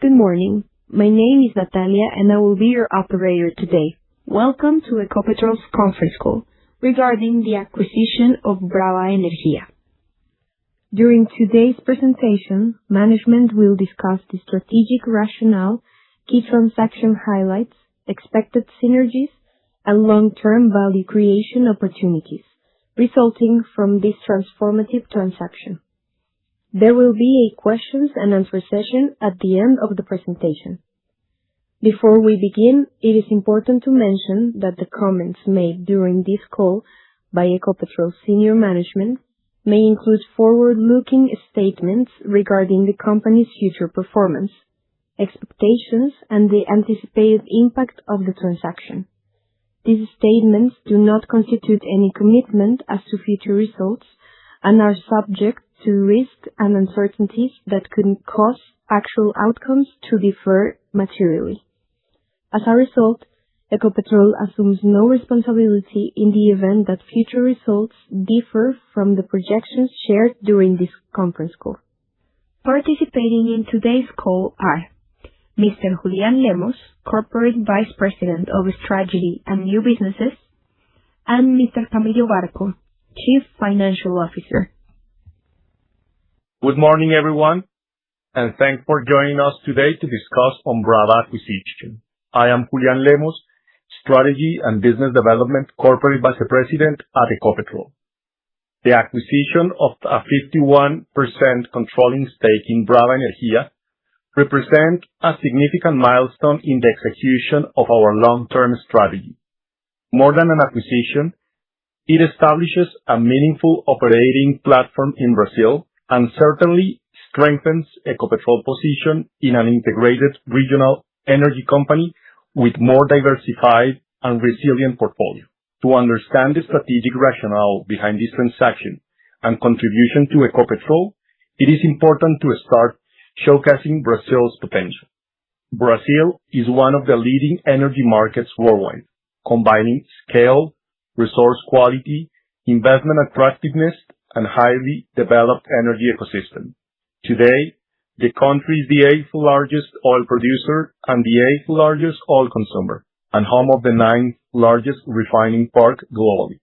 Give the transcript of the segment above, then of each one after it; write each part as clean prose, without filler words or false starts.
Good morning. My name is Natalia and I will be your operator today. Welcome to Ecopetrol's conference call regarding the acquisition of Brava Energia. During today's presentation, management will discuss the strategic rationale, key transaction highlights, expected synergies, and long-term value creation opportunities resulting from this transformative transaction. There will be a questions and answer session at the end of the presentation. Before we begin, it is important to mention that the comments made during this call by Ecopetrol senior management may include forward-looking statements regarding the company's future performance, expectations, and the anticipated impact of the transaction. These statements do not constitute any commitment as to future results and are subject to risks and uncertainties that could cause actual outcomes to differ materially. As a result, Ecopetrol assumes no responsibility in the event that future results differ from the projections shared during this conference call. Participating in today's call are Mr. Julián Lemos, Corporate Vice President of Strategy and New Businesses, and Mr. Camilo Barco, Chief Financial Officer. Good morning, everyone, and thanks for joining us today to discuss on Brava acquisition. I am Julián Lemos, Strategy and Business Development Corporate Vice President at Ecopetrol. The acquisition of a 51% controlling stake in Brava Energia represents a significant milestone in the execution of our long-term strategy. More than an acquisition, it establishes a meaningful operating platform in Brazil and certainly strengthens Ecopetrol's position in an integrated regional energy company with more diversified and resilient portfolio. To understand the strategic rationale behind this transaction and contribution to Ecopetrol, it is important to start showcasing Brazil's potential. Brazil is one of the leading energy markets worldwide, combining scale, resource quality, investment attractiveness, and highly developed energy ecosystem. Today, the country is the 8th largest oil producer and the 8th largest oil consumer, and home of the 9th largest refining park globally.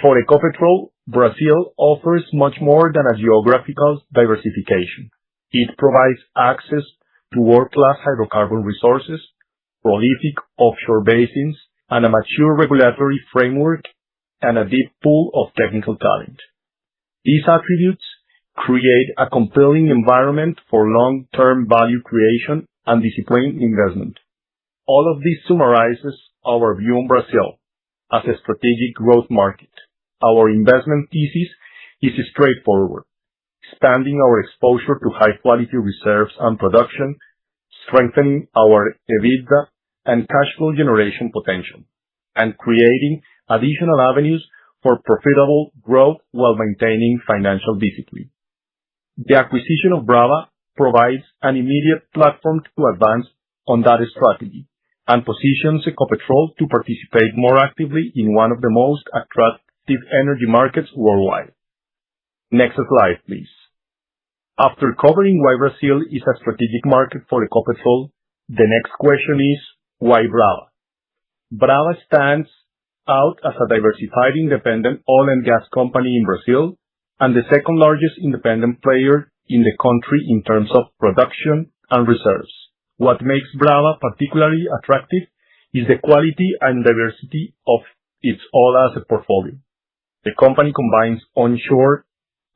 For Ecopetrol, Brazil offers much more than a geographical diversification. It provides access to world-class hydrocarbon resources, prolific offshore basins, and a mature regulatory framework and a deep pool of technical talent. These attributes create a compelling environment for long-term value creation and disciplined investment. All of this summarizes our view on Brazil as a strategic growth market. Our investment thesis is straightforward, expanding our exposure to high-quality reserves and production, strengthening our EBITDA and cash flow generation potential, and creating additional avenues for profitable growth while maintaining financial discipline. The acquisition of Brava provides an immediate platform to advance on that strategy and positions Ecopetrol to participate more actively in one of the most attractive energy markets worldwide. Next slide, please. After covering why Brazil is a strategic market for Ecopetrol, the next question is, why Brava? Brava stands out as a diversified independent oil and gas company in Brazil and the second largest independent player in the country in terms of production and reserves. What makes Brava particularly attractive is the quality and diversity of its oil asset portfolio. The company combines onshore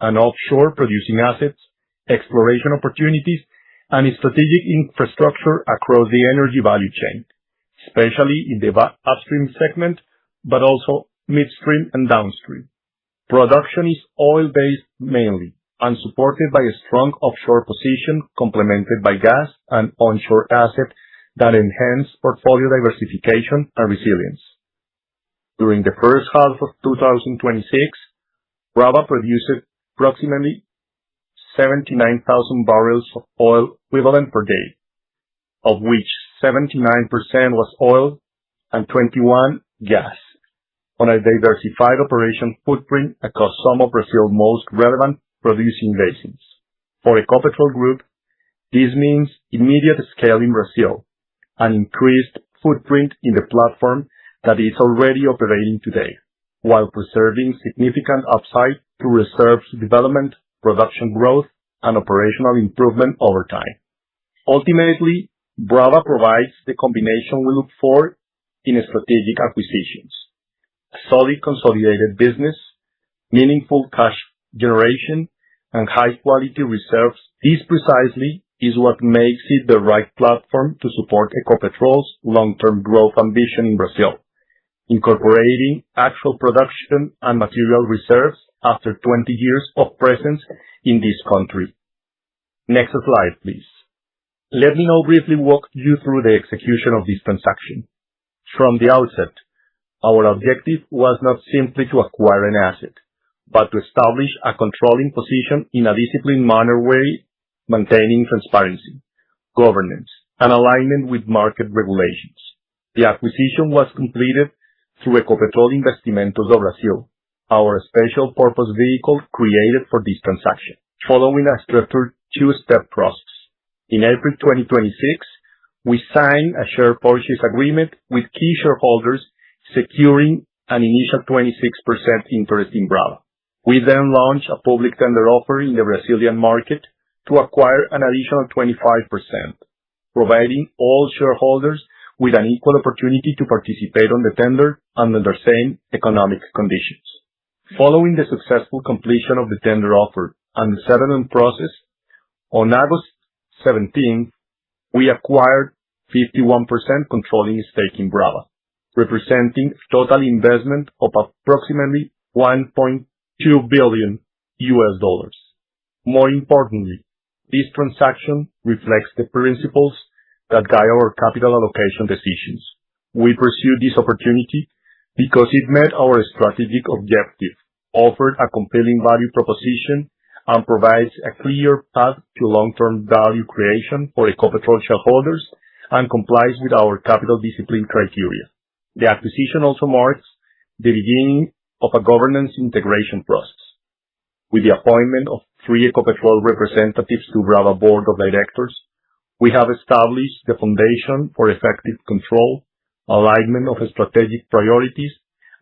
and offshore producing assets, exploration opportunities, and strategic infrastructure across the energy value chain, especially in the upstream segment, but also midstream and downstream. Production is oil-based mainly and supported by a strong offshore position complemented by gas and onshore assets that enhance portfolio diversification and resilience. During the first half of 2026, Brava produced approximately 79,000 barrels of oil equivalent per day, of which 79% was oil and 21% gas, on a diversified operation footprint across some of Brazil's most relevant producing basins. For Ecopetrol Group, This means immediate scale in Brazil, an increased footprint in the platform that is already operating today, while preserving significant upside through reserves development, production growth, and operational improvement over time. Ultimately, Brava provides the combination we look for in strategic acquisitions: a solid consolidated business, meaningful cash generation, and high-quality reserves. This precisely is what makes it the right platform to support Ecopetrol's long-term growth ambition in Brazil, incorporating actual production and material reserves after 20 years of presence in this country. Next slide, please. Let me now briefly walk you through the execution of this transaction. From the outset, our objective was not simply to acquire an asset, but to establish a controlling position in a disciplined manner way, maintaining transparency, governance, and alignment with market regulations. The acquisition was completed through Ecopetrol Investimentos do Brasil, our special purpose vehicle created for this transaction, following a structured two-step process. In April 2026, we signed a share purchase agreement with key shareholders, securing an initial 26% interest in Brava. We then launched a public tender offer in the Brazilian market to acquire an additional 25%, providing all shareholders with an equal opportunity to participate on the tender under the same economic conditions. Following the successful completion of the tender offer and the settlement process, on August 17th, we acquired 51% controlling stake in Brava, representing total investment of approximately $1.2 billion. More importantly, this transaction reflects the principles that guide our capital allocation decisions. We pursued this opportunity because it met our strategic objective, offered a compelling value proposition, and provides a clear path to long-term value creation for Ecopetrol shareholders and complies with our capital discipline criteria. The acquisition also marks the beginning of a governance integration process. With the appointment of 3 Ecopetrol representatives to Brava Board of Directors, we have established the foundation for effective control, alignment of strategic priorities,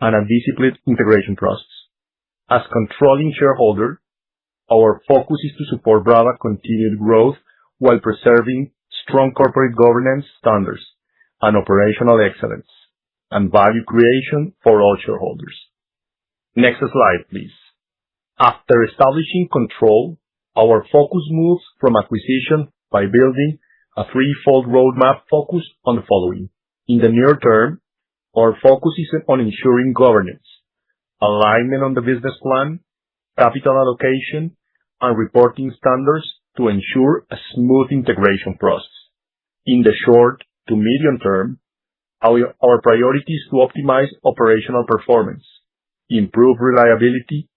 and a disciplined integration process. As controlling shareholder, our focus is to support Brava continued growth while preserving strong corporate governance standards and operational excellence and value creation for all shareholders. Next slide, please. After establishing control, our focus moves from acquisition by building a threefold roadmap focused on the following. In the near term, our focus is on ensuring governance, alignment on the business plan, capital allocation, and reporting standards to ensure a smooth integration process. In the short to medium term, our priority is to optimize operational performance, improve reliability,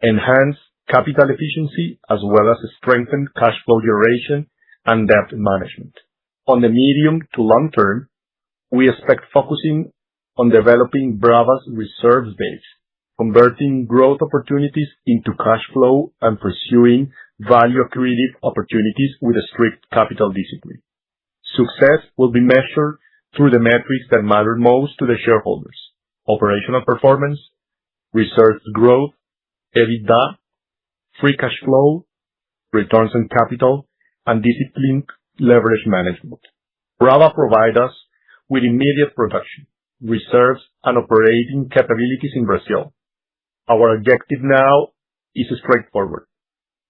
enhance capital efficiency, as well as strengthen cash flow generation and debt management. On the medium to long term, we expect focusing on developing Brava's reserves base, converting growth opportunities into cash flow, and pursuing value-accretive opportunities with a strict capital discipline. Success will be measured through the metrics that matter most to the shareholders: operational performance, reserves growth, EBITDA, free cash flow, returns on capital, and disciplined leverage management. Brava provides us with immediate production, reserves, and operating capabilities in Brazil. Our objective now is straightforward: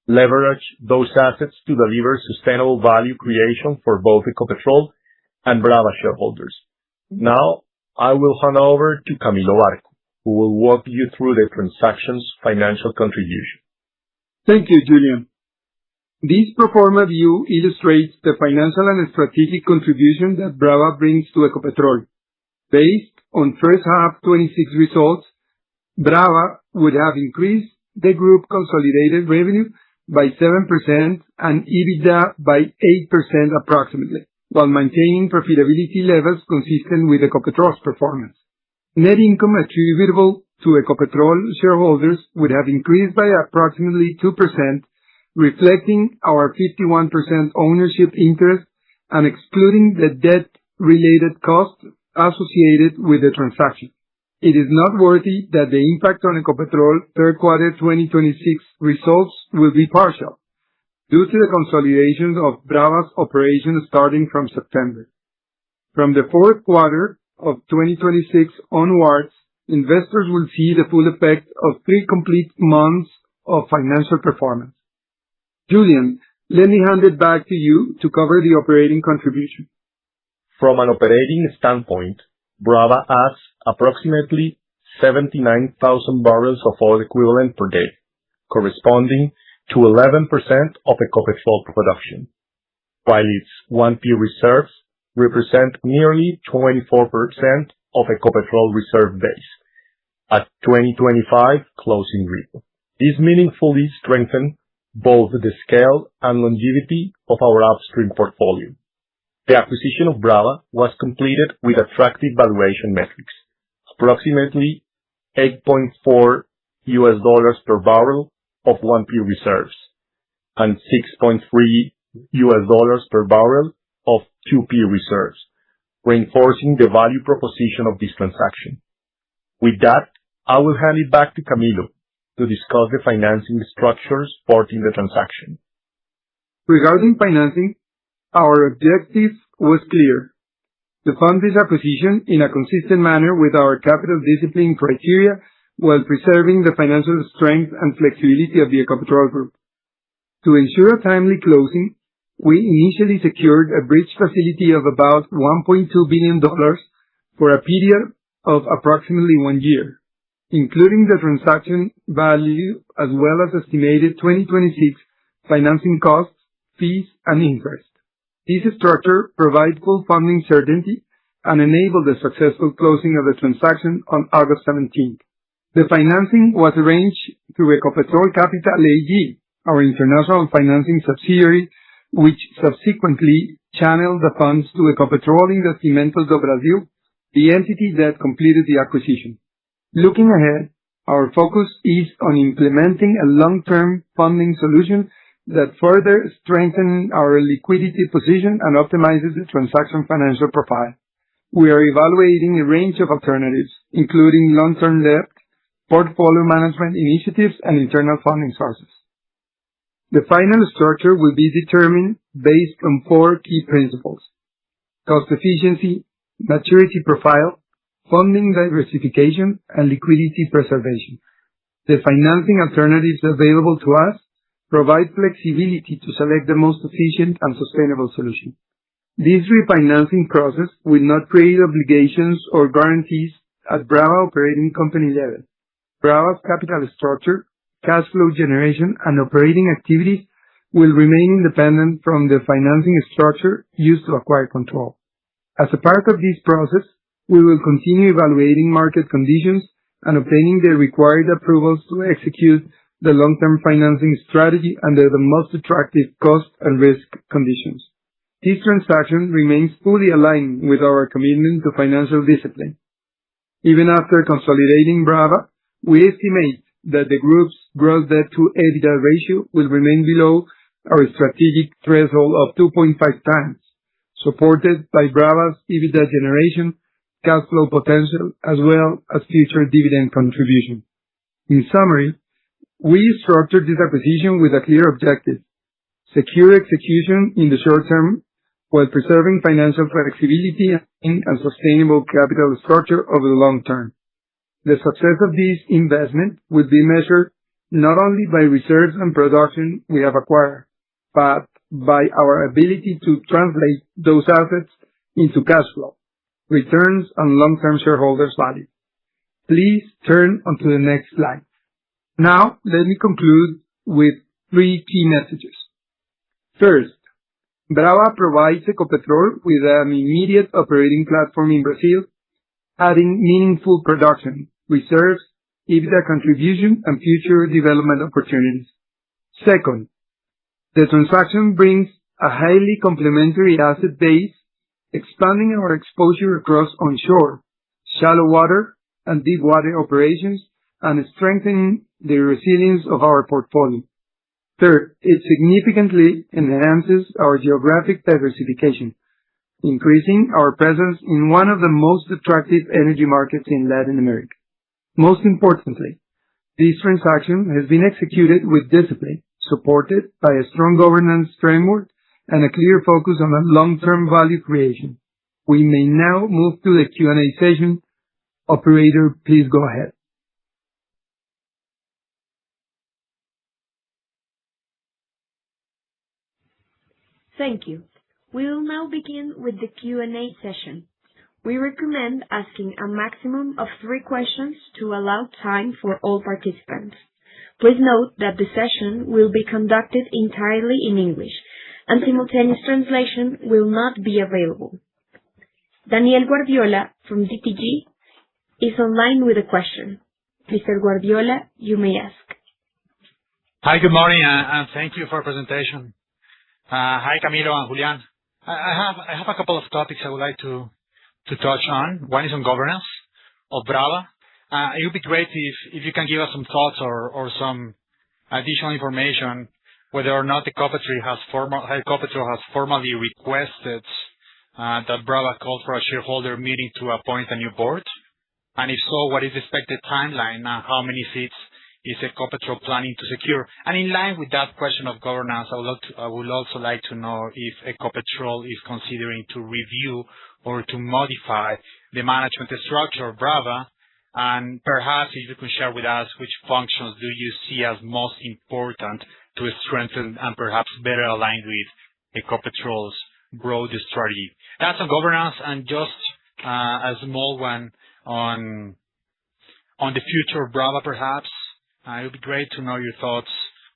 leverage those assets to deliver sustainable value creation for both Ecopetrol and Brava shareholders. Now, I will hand over to Camilo Barco, who will walk you through the transaction's financial contribution. Thank you, Julian. This pro forma view illustrates the financial and strategic contribution that Brava brings to Ecopetrol. Based on first half 26 results, Brava would have increased the group consolidated revenue by 7% and EBITDA by 8% approximately, while maintaining profitability levels consistent with Ecopetrol's performance. Net income attributable to Ecopetrol shareholders would have increased by approximately 2%, reflecting our 51% ownership interest and excluding the debt-related costs associated with the transaction. It is noteworthy that the impact on Ecopetrol third quarter 2026 results will be partial due to the consolidation of Brava's operations starting from September. From the fourth quarter of 2026 onwards, investors will see the full effect of 3 complete months of financial performance. Julian, let me hand it back to you to cover the operating contribution. From an operating standpoint, Brava adds approximately 79,000 barrels of oil equivalent per day, corresponding to 11% of Ecopetrol production, while its 1P reserves represent nearly 24% of Ecopetrol reserve base at 2025 closing rate. This meaningfully strengthens both the scale and longevity of our upstream portfolio. The acquisition of Brava was completed with attractive valuation metrics, approximately $8.4 per barrel of 1P reserves and $6.3 per barrel of 2P reserves, reinforcing the value proposition of this transaction. With that, I will hand it back to Camilo to discuss the financing structures supporting the transaction. Regarding financing, our objective was clear: to fund this acquisition in a consistent manner with our capital discipline criteria while preserving the financial strength and flexibility of the Ecopetrol Group. To ensure a timely closing, we initially secured a bridge facility of about $1.2 billion for a period of approximately 1 year, including the transaction value as well as estimated 2026 financing costs, fees, and interest. This structure provides full funding certainty and enabled the successful closing of the transaction on August 17th. The financing was arranged through Ecopetrol Capital AG, our international financing subsidiary, which subsequently channeled the funds to Ecopetrol Investimentos do Brasil, the entity that completed the acquisition. Looking ahead, our focus is on implementing a long-term funding solution that further strengthens our liquidity position and optimizes the transaction financial profile. We are evaluating a range of alternatives, including long-term debt, portfolio management initiatives, and internal funding sources. The final structure will be determined based on 4 key principles: cost efficiency, maturity profile, funding diversification, and liquidity preservation. The financing alternatives available to us provide flexibility to select the most efficient and sustainable solution. This refinancing process will not create obligations or guarantees at Brava operating company level. Brava's capital structure, cash flow generation, and operating activities will remain independent from the financing structure used to acquire control. As a part of this process, we will continue evaluating market conditions and obtaining the required approvals to execute the long-term financing strategy under the most attractive cost and risk conditions. This transaction remains fully aligned with our commitment to financial discipline. Even after consolidating Brava, we estimate that the group's gross debt to EBITDA ratio will remain below our strategic threshold of 2.5 times, supported by Brava's EBITDA generation, cash flow potential, as well as future dividend contribution. In summary, we structured this acquisition with a clear objective: secure execution in the short term while preserving financial flexibility and a sustainable capital structure over the long term. The success of this investment will be measured not only by reserves and production we have acquired, but by our ability to translate those assets into cash flow, returns, and long-term shareholders' value. Please turn onto the next slide. Now, let me conclude with 3 key messages. First, Brava provides Ecopetrol with an immediate operating platform in Brazil, adding meaningful production, reserves, EBITDA contribution, and future development opportunities. Second, the transaction brings a highly complementary asset base, expanding our exposure across onshore, shallow water, and deep water operations, and strengthening the resilience of our portfolio. Third, it significantly enhances our geographic diversification, increasing our presence in one of the most attractive energy markets in Latin America. Most importantly, this transaction has been executed with discipline, supported by a strong governance framework and a clear focus on long-term value creation. We may now move to the Q&A session. Operator, please go ahead. Thank you. We will now begin with the Q&A session. We recommend asking a maximum of 3 questions to allow time for all participants. Please note that the session will be conducted entirely in English, and simultaneous translation will not be available. Daniel Guardiola from DTG is online with a question. Mr. Guardiola, you may ask. Hi, good morning, and thank you for the presentation. Hi, Camilo and Julian. I have a couple of topics I would like to touch on. One is on governance of Brava. It would be great if you can give us some thoughts or some additional information whether or not Ecopetrol has formally requested that Brava call for a shareholder meeting to appoint a new board. And if so, what is the expected timeline? How many seats is Ecopetrol planning to secure? And in line with that question of governance, I would also like to know if Ecopetrol is considering to review or to modify the management structure of Brava, and perhaps if you can share with us which functions do you see as most important to strengthen and perhaps better align with Ecopetrol's broad strategy. That's on governance, and just a small one on the future of Brava, perhaps. It would be great to know your thoughts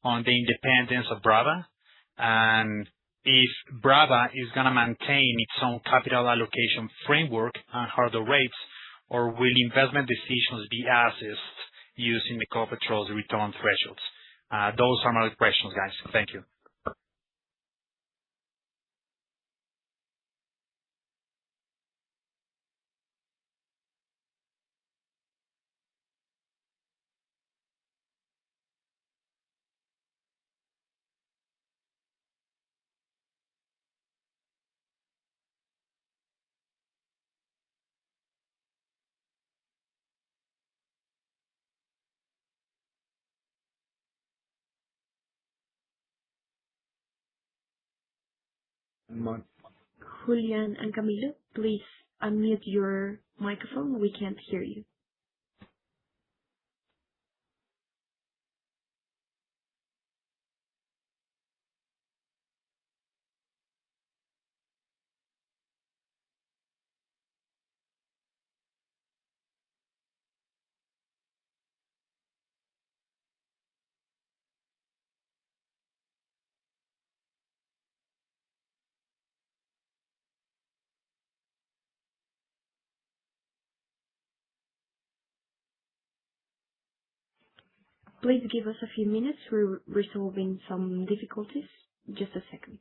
on the independence of Brava, and if Brava is going to maintain its own capital allocation framework and hurdle rates, or will investment decisions be assessed using Ecopetrol's return thresholds? Those are my questions, guys. Thank you. Julian and Camilo, please unmute your microphone. We can't hear you. Please give us a few minutes. We're resolving some difficulties. Just a second.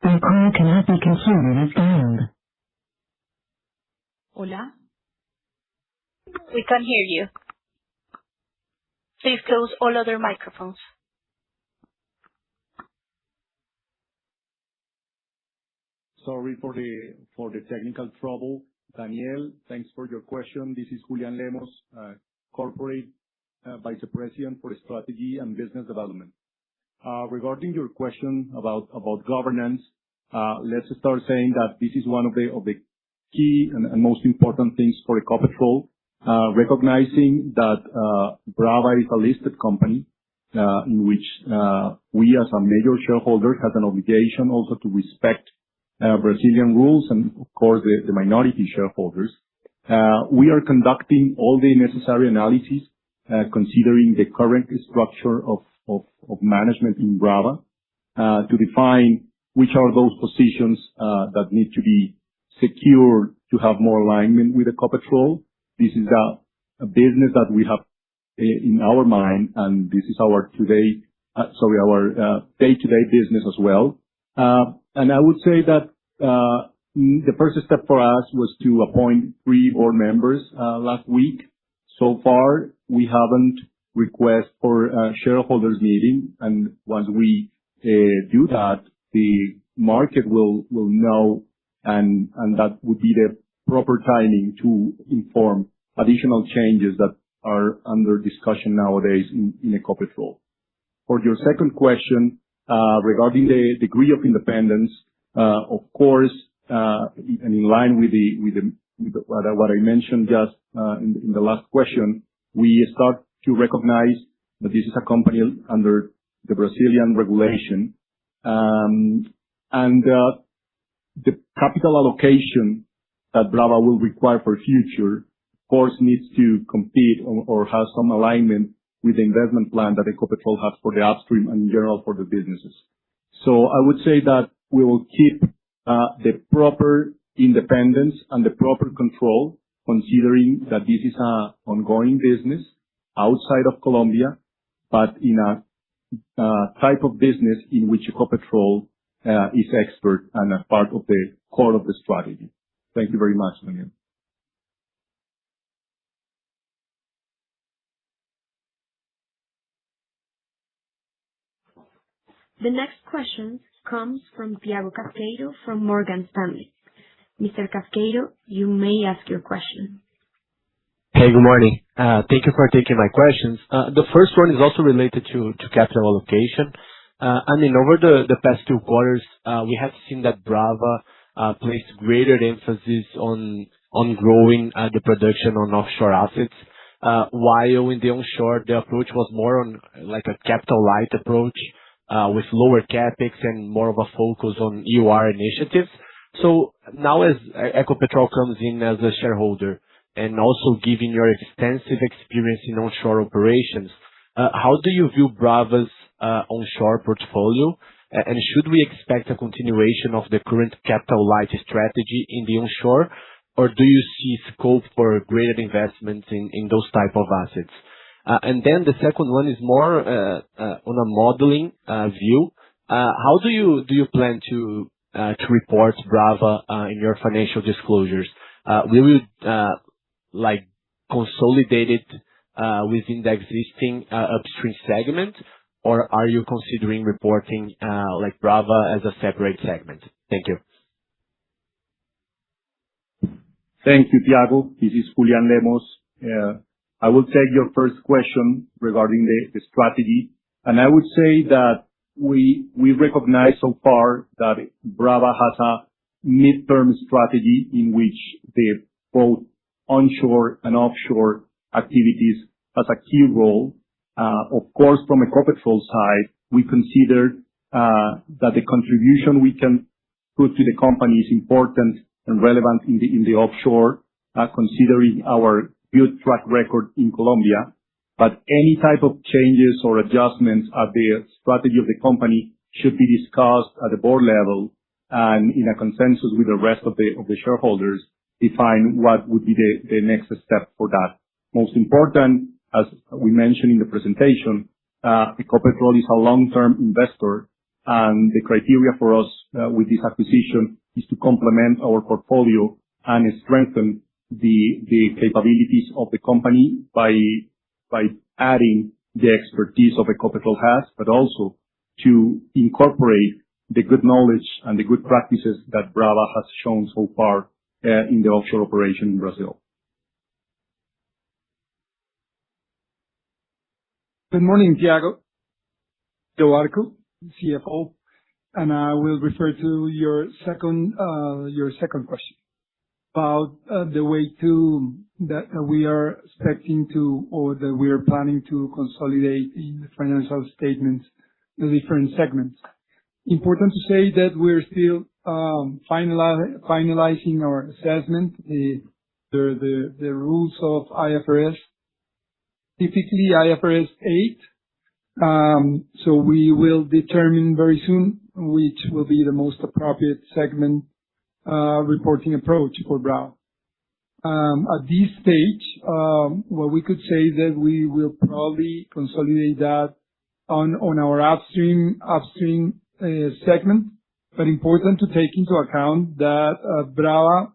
Your call cannot be concluded as dialed. Hola? We can hear you. Please close all other microphones. Sorry for the technical trouble. Daniel, thanks for your question. This is Julian Lemos, Corporate Vice President for Strategy and Business Development. Regarding your question about governance, let's start saying that this is one of the key and most important things for Ecopetrol, recognizing that Brava is a listed company, in which we as a major shareholder have an obligation also to respect Brazilian rules and of course the minority shareholders. We are conducting all the necessary analysis, considering the current structure of management in Brava, to define which are those positions that need to be secured to have more alignment with Ecopetrol. This is a business that we have in our mind, and this is our day-to-day business as well. And I would say that the first step for us was to appoint 3 board members last week. So far, we haven't requested for a shareholders meeting, and once we do that, the market will know, and that would be the proper timing to inform additional changes that are under discussion nowadays in Ecopetrol. For your second question, regarding the degree of independence, of course, and in line with what I mentioned just in the last question, we start to recognize that this is a company under the Brazilian regulation, and the capital allocation that Brava will require for future, of course, needs to compete or have some alignment with the investment plan that Ecopetrol has for the upstream and in general for the businesses. So I would say that we will keep the proper independence and the proper control, considering that this is an ongoing business outside of Colombia, but in a type of business in which Ecopetrol is expert and a part of the core of the strategy. Thank you very much, Daniel. The next question comes from Thiago Casqueiro from Morgan Stanley. Mr. Casqueiro, you may ask your question. Hey, good morning. Thank you for taking my questions. The first one is also related to capital allocation. Over the past 2 quarters, we have seen that Brava placed greater emphasis on growing the production on offshore assets, while in the onshore, the approach was more on like a capital light approach, with lower capex and more of a focus on EOR initiatives. So now as Ecopetrol comes in as a shareholder and also given your extensive experience in onshore operations, how do you view Brava's onshore portfolio? And should we expect a continuation of the current capital light strategy in the onshore, or do you see scope for greater investments in those type of assets? And then the second one is more on a modeling view. How do you plan to report Brava in your financial disclosures? Will you like consolidate it within the existing upstream segment, or are you considering reporting like Brava as a separate segment? Thank you. Thank you, Thiago. This is Julian Lemos. I will take your first question regarding the strategy, and I would say that we recognize so far that Brava has a midterm strategy in which the both onshore and offshore activities has a key role. Of course, from Ecopetrol side, we consider that the contribution we can put to the company is important and relevant in the offshore, considering our good track record in Colombia. But any type of changes or adjustments at the strategy of the company should be discussed at the board level and in a consensus with the rest of the shareholders, define what would be the next step for that. Most important, as we mentioned in the presentation, Ecopetrol is a long-term investor, And the criteria for us with this acquisition is to complement our portfolio and strengthen the capabilities of the company by adding the expertise of Ecopetrol has, but also to incorporate the good knowledge and the good practices that Brava has shown so far in the offshore operation in Brazil. Good morning, Tiago. Arco, CFO, and I will refer to your second question about the way that we are expecting to, or that we are planning to consolidate in the financial statements the different segments. Important to say that we're still finalizing our assessment, the rules of IFRS, typically IFRS 8. So we will determine very soon which will be the most appropriate segment reporting approach for Brava. At this stage, what we could say that we will probably consolidate that on our upstream segment, but important to take into account that Brava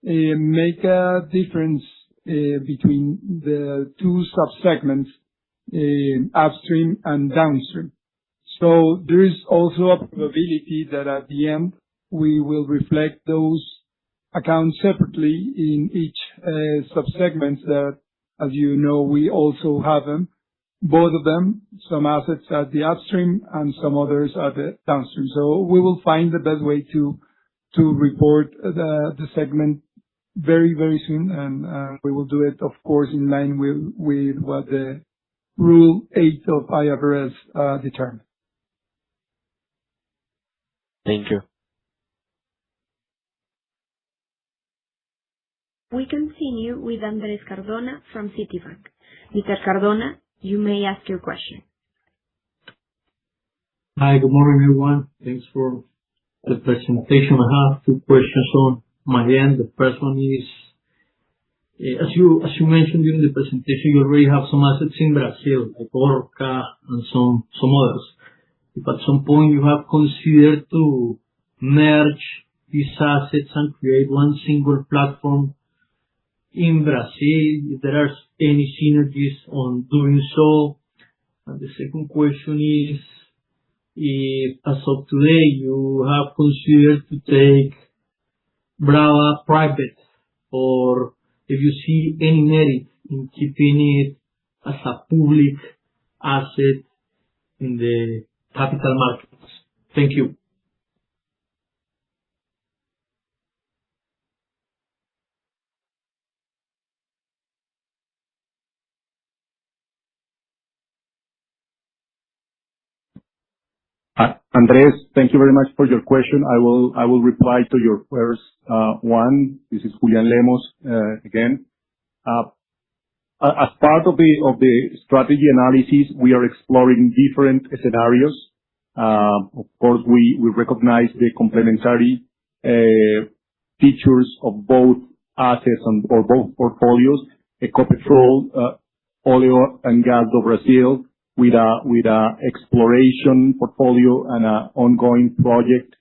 make a difference between the two sub-segments, upstream and downstream. So there is also a probability that at the end we will reflect those accounts separately in each sub-segments that, as you know, we also have them, both of them, some assets at the upstream and some others at the downstream. So we will find the best way to report the segment very, very soon, and we will do it, of course, in line with what the Rule 8 of IFRS determined. Thank you. We continue with Andrés Cardona from Citibank. Mr. Cardona, you may ask your question. Hi, good morning, everyone. Thanks for the presentation. I have two questions on my end. The first one is, as you mentioned during the presentation, you already have some assets in Brazil, like Orca and some others. If at some point you have considered to merge these assets and create one single platform in Brazil, if there are any synergies on doing so. And the second question is, if as of today you have considered to take Brava private, or if you see any merit in keeping it as a public asset in the capital markets. Thank you. Andrés, thank you very much for your question. I will reply to your first one. This is Julián Lemos again. As part of the strategy analysis, we are exploring different scenarios. Of course, we recognize the complementary features of both assets or both portfolios. Ecopetrol, Oleo and Gas do Brasil, with a exploration portfolio and an ongoing project,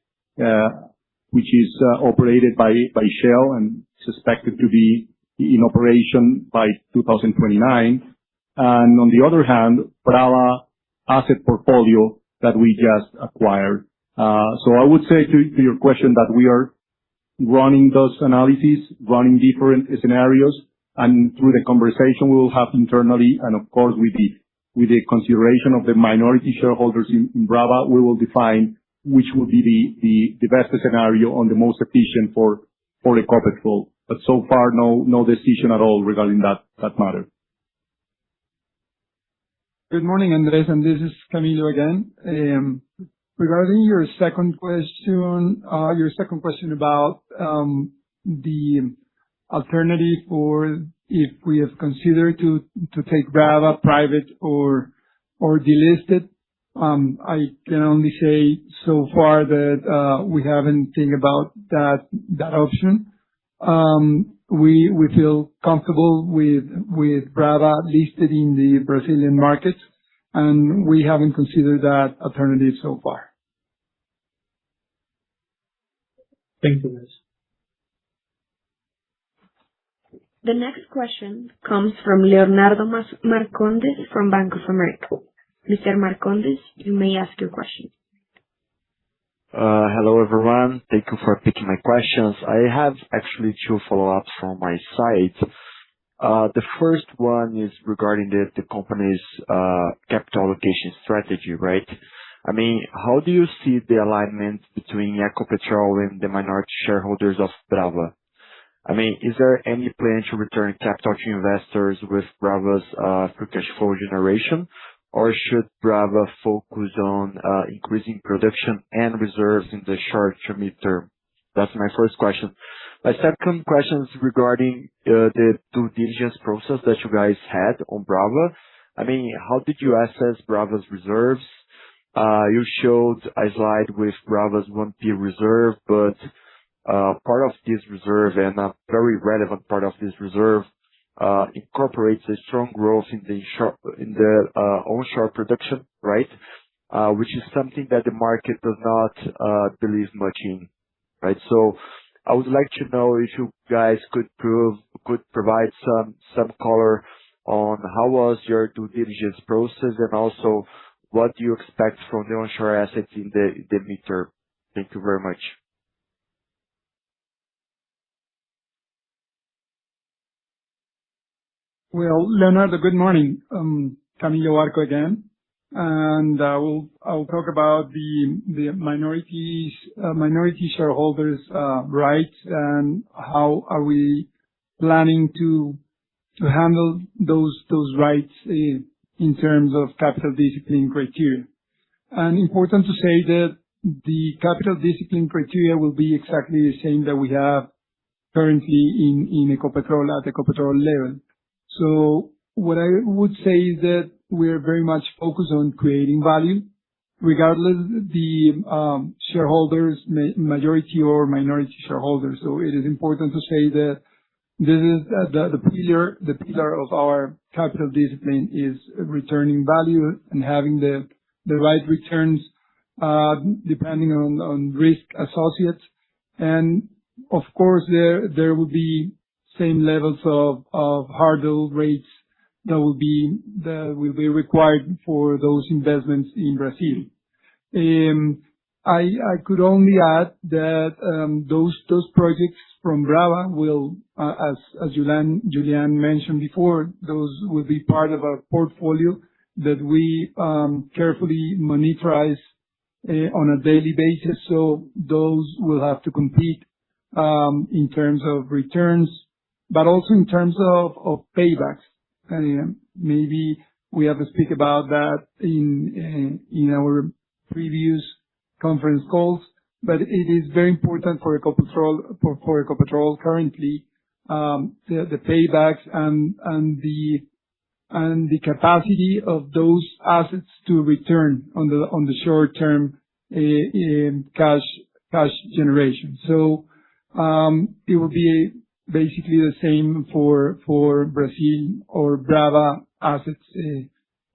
which is operated by Shell and suspected to be in operation by 2029. And on the other hand, Brava asset portfolio that we just acquired. So I would say to your question that we are running those analyses, running different scenarios, and through the conversation we will have internally, and of course with the consideration of the minority shareholders in Brava, we will define which will be the best scenario on the most efficient for Ecopetrol. But so far, no decision at all regarding that matter. Good morning, Andrés, and this is Camilo again. Regarding your second question about the alternative for if we have considered to take Brava private or delisted, I can only say so far that we haven't think about that option. We feel comfortable with Brava listed in the Brazilian market, and we haven't considered that alternative so far. Thank you, guys. The next question comes from Leonardo Marcondes from Bank of America. Mr. Marcondes, you may ask your question. Hello, everyone. Thank you for picking my questions. I have actually two follow-ups from my side. The first one is regarding the company's capital allocation strategy, right? I mean, how do you see the alignment between Ecopetrol and the minority shareholders of Brava? I mean, is there any plan to return capital to investors with Brava's free cash flow generation? Or should Brava focus on increasing production and reserves in the short to mid-term? That's my first question. My second question is regarding the due diligence process that you guys had on Brava. I mean, how did you assess Brava's reserves? You showed a slide with Brava's 1P reserve, but part of this reserve, and a very relevant part of this reserve, incorporates a strong growth in the onshore production, right? Which is something that the market does not believe much in, right? So I would like to know if you guys could provide some color on how was your due diligence process, and also what do you expect from the onshore assets in the midterm? Thank you very much. Well, Leonardo, good morning. Camilo Arco again, and I'll talk about the minority shareholders' rights and how are we planning to handle those rights in terms of capital discipline criteria. And important to say that the capital discipline criteria will be exactly the same that we have currently in Ecopetrol at Ecopetrol level. So what I would say is that we're very much focused on creating value, regardless the shareholders, majority or minority shareholders. So it is important to say that this is the pillar of our capital discipline is returning value and having the right returns depending on risk associates. And of course, there will be same levels of hurdle rates that will be required for those investments in Brazil. I could only add that those projects from Brava will, as Julian mentioned before, those will be part of our portfolio that we carefully monitorize on a daily basis. So those will have to compete in terms of returns, but also in terms of paybacks. Maybe we have to speak about that in our previous conference calls, but it is very important for Ecopetrol currently, the paybacks and the capacity of those assets to return on the short term cash generation. So it will be basically the same for Brazil or Brava assets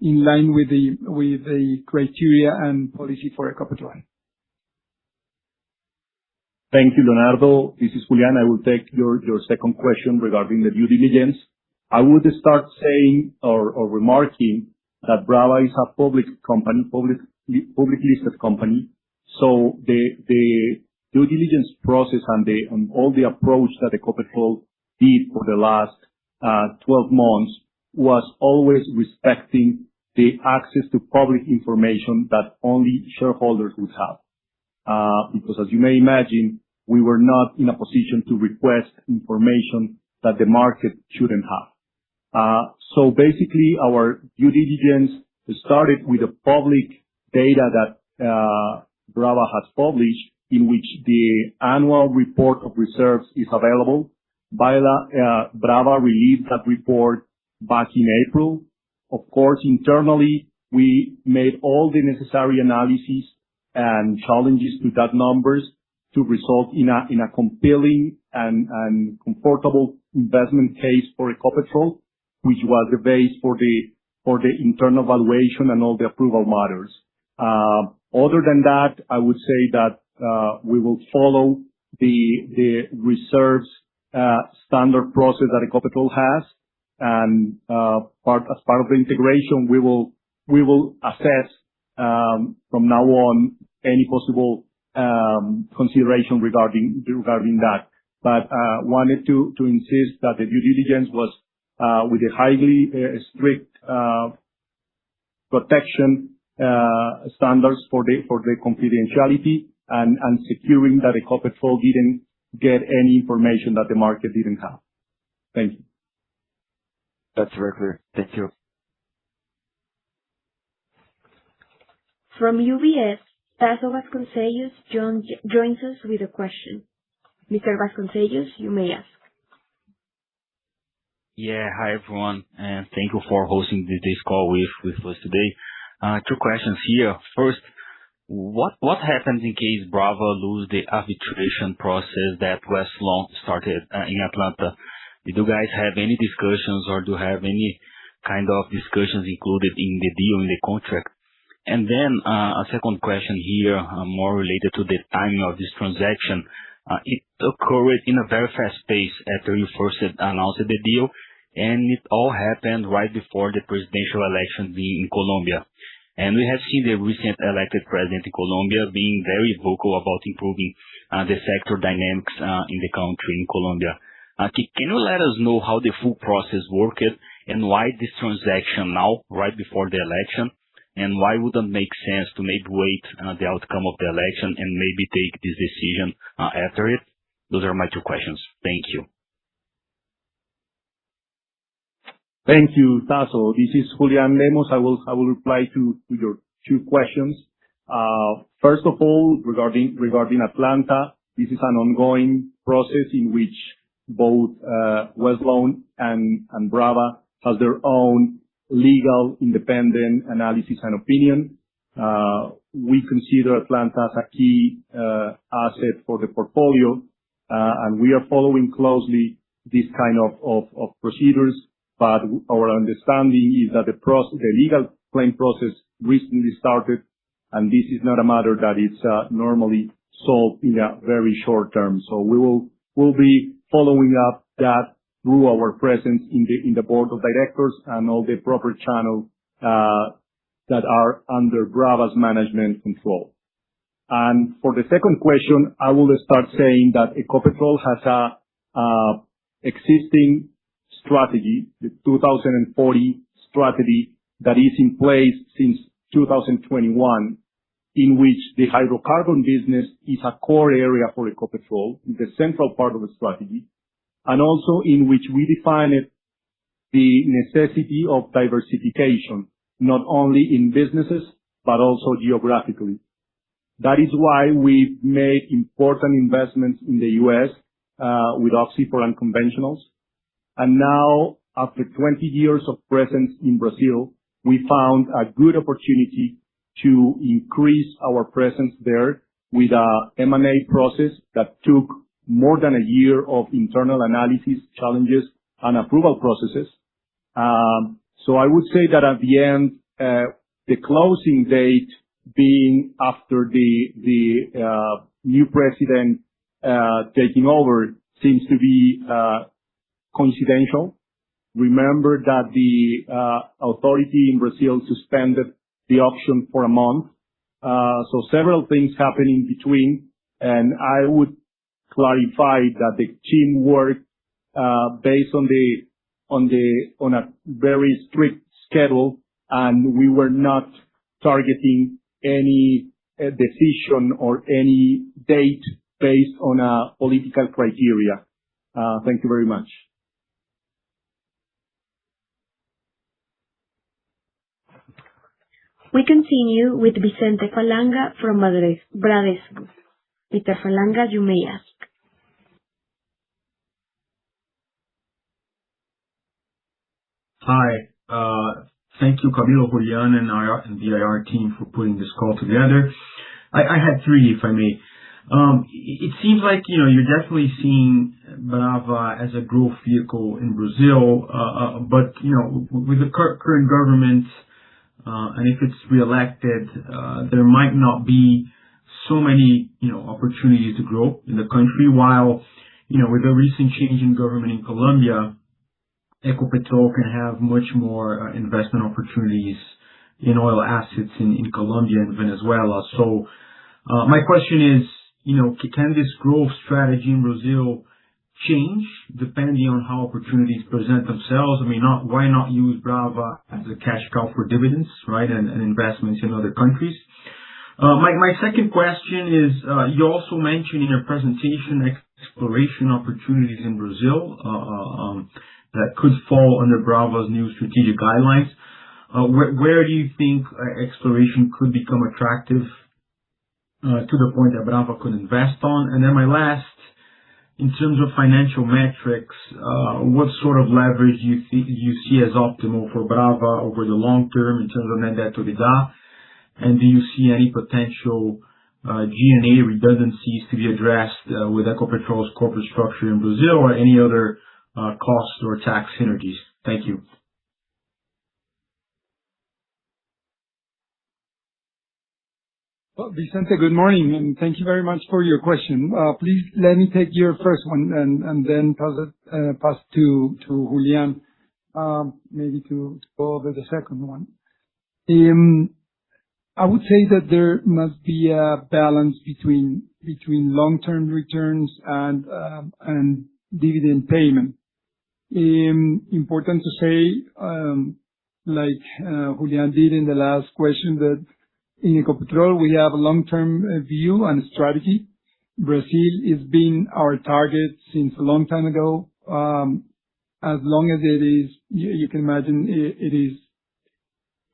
in line with the criteria and policy for Ecopetrol. Thank you, Leonardo. This is Julian. I will take your second question regarding the due diligence. I would start saying or remarking that Brava is a public listed company. So the due diligence process and all the approach that Ecopetrol did for the last 12 months was always respecting the access to public information that only shareholders would have. Because as you may imagine, we were not in a position to request information that the market shouldn't have. So basically, our due diligence started with the public data that Brava has published, in which the annual report of reserves is available. Brava released that report back in April. Of course, internally, we made all the necessary analysis and challenges to that numbers to result in a compelling and comfortable investment case for Ecopetrol, which was the base for the internal valuation and all the approval matters. Other than that, I would say that we will follow the reserves standard process that Ecopetrol has. And as part of the integration, we will assess from now on any possible consideration regarding that. But wanted to insist that the due diligence was with a highly strict protection standards for the confidentiality and securing that Ecopetrol didn't get any information that the market didn't have. Thank you. That's very clear. Thank you. From UBS, Tasso Vasconcellos joins us with a question. Mr. Vasconcellos, you may ask. Yeah, hi everyone, and thank you for hosting this call with us today. Two questions here. First, what happens in case Brava lose the arbitration process that Westlawn started in Atlanta? Did you guys have any discussions or do you have any kind of discussions included in the deal, in the contract? And then a second question here, more related to the timing of this transaction. It occurred in a very fast pace after you first announced the deal, and it all happened right before the presidential elections in Colombia. And we have seen the recent elected president in Colombia being very vocal about improving the sector dynamics in the country, in Colombia. Can you let us know how the full process worked and why this transaction now, right before the election? And why wouldn't it make sense to maybe wait the outcome of the election and maybe take this decision after it? Those are my two questions. Thank you. Thank you, Tasso. This is Julian Lemos. I will reply to your two questions. First of all, regarding Atlanta, this is an ongoing process in which both Westlawn and Brava has their own legal independent analysis and opinion. We consider Atlanta as a key asset for the portfolio, and we are following closely this kind of procedures. But our understanding is that the legal claim process recently started, and this is not a matter that it's normally solved in a very short term. So we'll be following up that through our presence in the board of directors and all the proper channels that are under Brava's management control. And for the second question, I will start saying that Ecopetrol has a existing strategy, the 2040 strategy that is in place since 2021, in which the hydrocarbon business is a core area for Ecopetrol, the central part of the strategy, and also in which we defined the necessity of diversification, not only in businesses, but also geographically. That is why we made important investments in the U.S. With Oxy for unconventionals. And now, after 20 years of presence in Brazil, we found a good opportunity to increase our presence there with a M&A process that took more than a year of internal analysis, challenges, and approval processes. So I would say that at the end, the closing date being after the new president taking over seems to be coincidental. Remember that the authority in Brazil suspended the auction for a month. So several things happened in between, and I would clarify that the team worked based on a very strict schedule, and we were not targeting any decision or any date based on a political criteria. Thank you very much. We continue with Vicente Falanga from Bradesco. Mr. Falanga, you may ask. Hi. Thank you, Camilo, Julian, and the IR team for putting this call together. I had three, if I may. It seems like, you're definitely seeing Brava as a growth vehicle in Brazil, but, with the current government, and if it's reelected, there might not be so many, opportunities to grow in the country, while, with the recent change in government in Colombia, Ecopetrol can have much more investment opportunities in oil assets in Colombia and Venezuela. So my question is, can this growth strategy in Brazil change depending on how opportunities present themselves? Why not use Brava as a cash cow for dividends, right, and investments in other countries? My second question is, you also mentioned in your presentation exploration opportunities in Brazil that could fall under Brava's new strategic guidelines. Where do you think exploration could become attractive to the point that Brava could invest on? And then my last, in terms of financial metrics, what sort of leverage do you see as optimal for Brava over the long term in terms of net debt to EBITDA? And do you see any potential G&A redundancies to be addressed with Ecopetrol's corporate structure in Brazil, or any other cost or tax synergies? Thank you. Well, Vicente, good morning, and thank you very much for your question. Please let me take your first one and then pass to Julian, maybe to go over the second one. I would say that there must be a balance between long-term returns and dividend payment. Important to say, like Julian did in the last question, that in Ecopetrol we have a long-term view and strategy. Brazil has been our target since a long time ago. As long as it is, you can imagine it is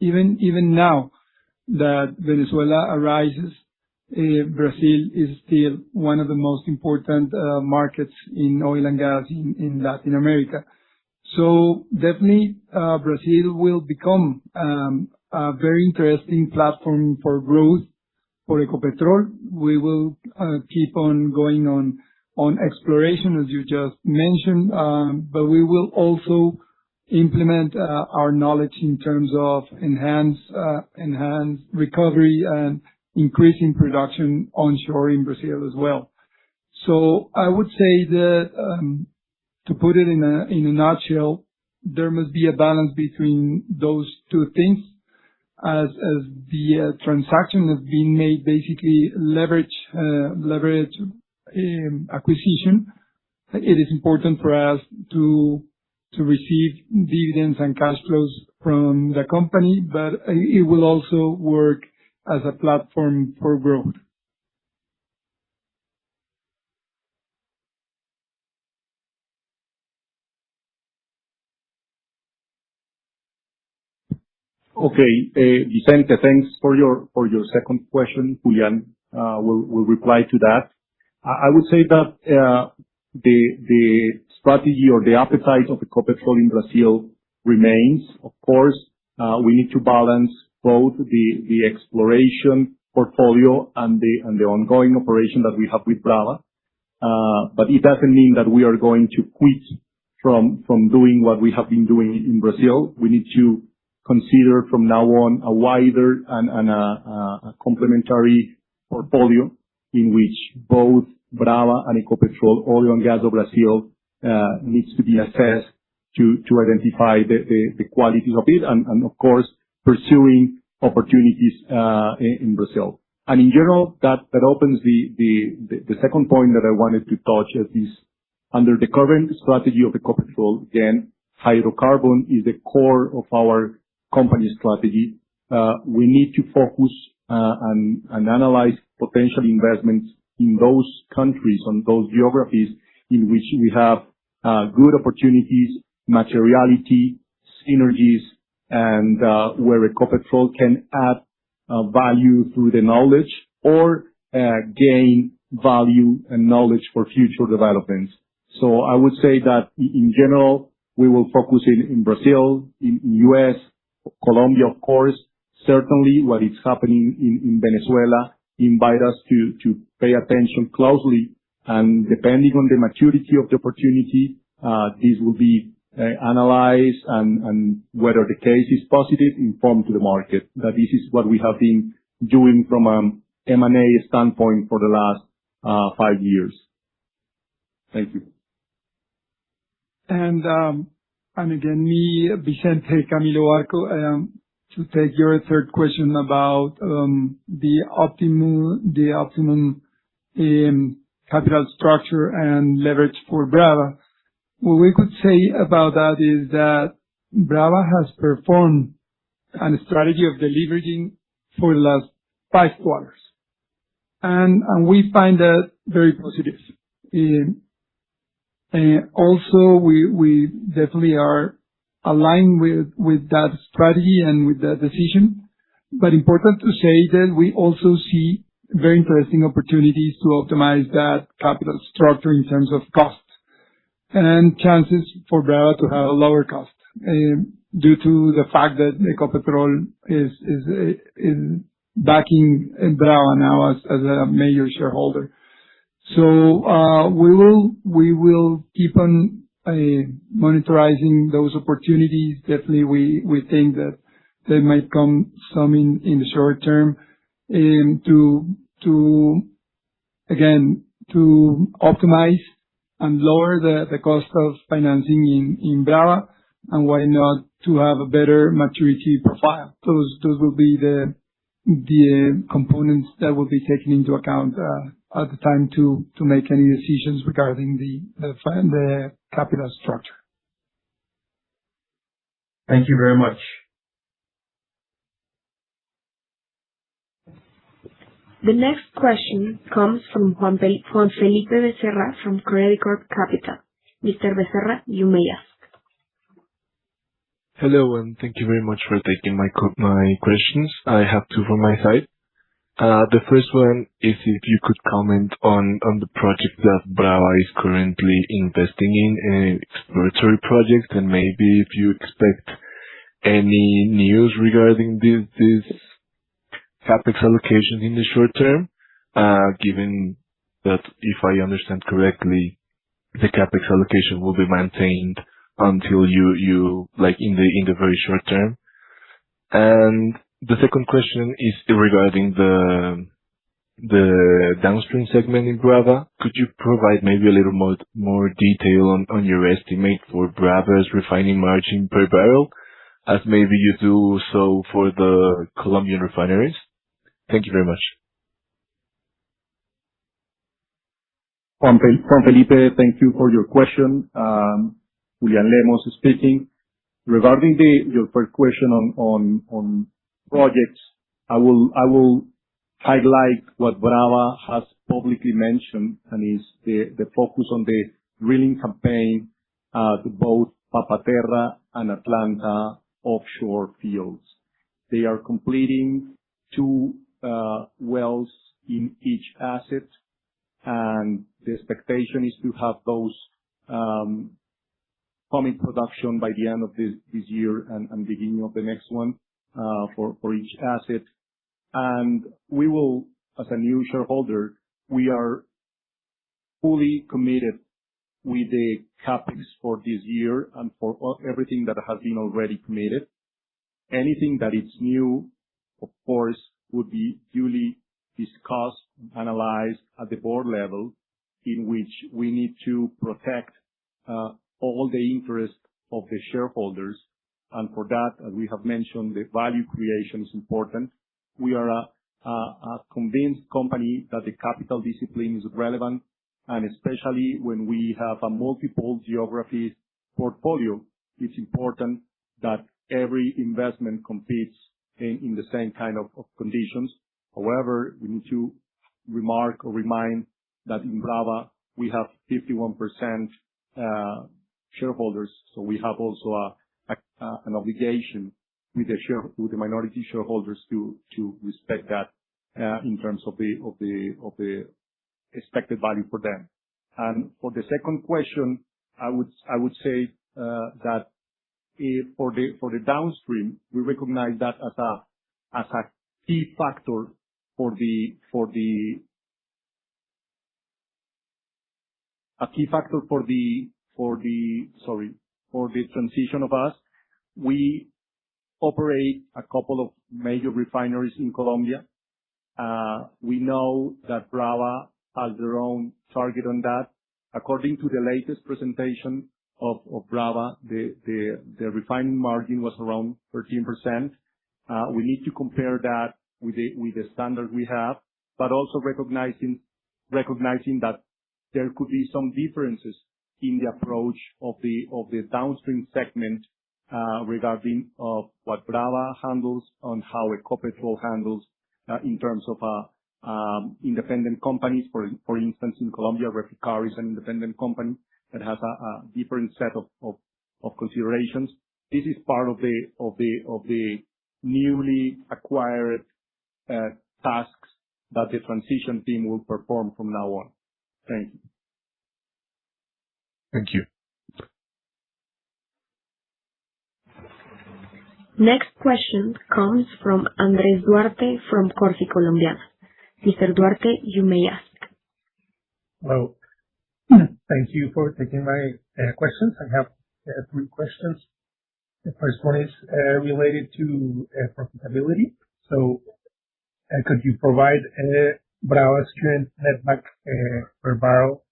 even now that Venezuela arises, Brazil is still one of the most important markets in oil and gas in Latin America. So definitely, Brazil will become a very interesting platform for growth for Ecopetrol. We will keep on going on exploration, as you just mentioned, but we will also implement our knowledge in terms of enhanced recovery and increasing production onshore in Brazil as well. So I would say that, to put it in a nutshell, there must be a balance between those two things. As the transaction has been made, basically leverage acquisition, it is important for us to receive dividends and cash flows from the company, but it will also work as a platform for growth. Okay, Vicente, thanks for your second question. Julian will reply to that. I would say that the strategy or the appetite of Ecopetrol in Brazil remains. Of course, we need to balance both the exploration portfolio and the ongoing operation that we have with Brava. But it doesn't mean that we are going to quit from doing what we have been doing in Brazil. We need to consider from now on a wider and a complementary portfolio in which both Brava and Ecopetrol Oil and Gas do Brasil needs to be assessed to identify the qualities of it, and of course pursuing opportunities in Brazil. And in general, that opens the second point that I wanted to touch is under the current strategy of Ecopetrol. Again, hydrocarbon is the core of our company strategy. We need to focus and analyze potential investments in those countries, on those geographies in which we have good opportunities, materiality, synergies, and where Ecopetrol can add value through the knowledge or gain value and knowledge for future developments. So I would say that in general, we will focus in Brazil, in US, Colombia, of course. Certainly what is happening in Venezuela invite us to pay attention closely, and depending on the maturity of the opportunity, this will be analyzed, and whether the case is positive, informed to the market. That this is what we have been doing from M&A standpoint for the last 5 years. Thank you. Again, me, Vicente Camilo Arco, to take your third question about the optimum capital structure and leverage for Brava. What we could say about that is that Brava has performed a strategy of deleveraging for the last 5 quarters. And we find that very positive. Also, we definitely are aligned with that strategy and with that decision. But important to say that we also see very interesting opportunities to optimize that capital structure in terms of cost and chances for Brava to have a lower cost, due to the fact that Ecopetrol is backing Brava now as a major shareholder. So we will keep on monitoring those opportunities. Definitely, we think that there might come some in the short term, to optimize and lower the cost of financing in Brava, and why not to have a better maturity profile. Those will be the components that will be taken into account at the time to make any decisions regarding the capital structure. Thank you very much. The next question comes from Juan Felipe Becerra from Credicorp Capital. Mr. Becerra, you may ask. Hello, and thank you very much for taking my questions. I have 2 from my side. The first one is if you could comment on the project that Brava is currently investing in, exploratory project, and maybe if you expect any news regarding this CapEx allocation in the short term, given that, if I understand correctly, the CapEx allocation will be maintained until you like in the very short term. And the second question is regarding the downstream segment in Brava. Could you provide maybe a little more detail on your estimate for Brava's refining margin per barrel, as maybe you do so for the Colombian refineries? Thank you very much. Juan Felipe, thank you for your question. Julian Lemos speaking. Regarding your first question on projects, I will highlight what Brava has publicly mentioned, and is the focus on the drilling campaign to both Papaterra and Atlanta offshore fields. They are completing 2 wells in each asset, and the expectation is to have those coming production by the end of this year and beginning of the next one for each asset. And we will, as a new shareholder, we are fully committed with the CapEx for this year and for everything that has been already committed. Anything that is new, of course, would be duly discussed, analyzed at the board level, in which we need to protect all the interests of the shareholders. And for that, as we have mentioned, the value creation is important. We are a convinced company that the capital discipline is relevant, and especially when we have a multiple geographies portfolio, it's important that every investment competes in the same kind of conditions. However, we need to remark or remind that in Brava, we have 51% shareholders, so we have also an obligation with the minority shareholders to respect that in terms of the expected value for them. And for the second question, I would say that for the downstream, we recognize that as a key factor for the transition of us. We operate a couple of major refineries in Colombia. We know that Brava has their own target on that. According to the latest presentation of Brava, the refining margin was around 13%. We need to compare that with the standard we have, but also recognizing that there could be some differences in the approach of the downstream segment regarding of what Brava handles and how Ecopetrol handles in terms of independent companies. For instance, in Colombia, Reficar is an independent company that has a different set of considerations. This is part of the newly acquired tasks that the transition team will perform from now on. Thank you. Thank you. Next question comes from Andrés Duarte from Corfi Colombiana. Mr. Duarte, you may ask. Hello. Thank you for taking my questions. I have 3 questions. The first one is related to profitability. So, could you provide Brava's current netback per barrel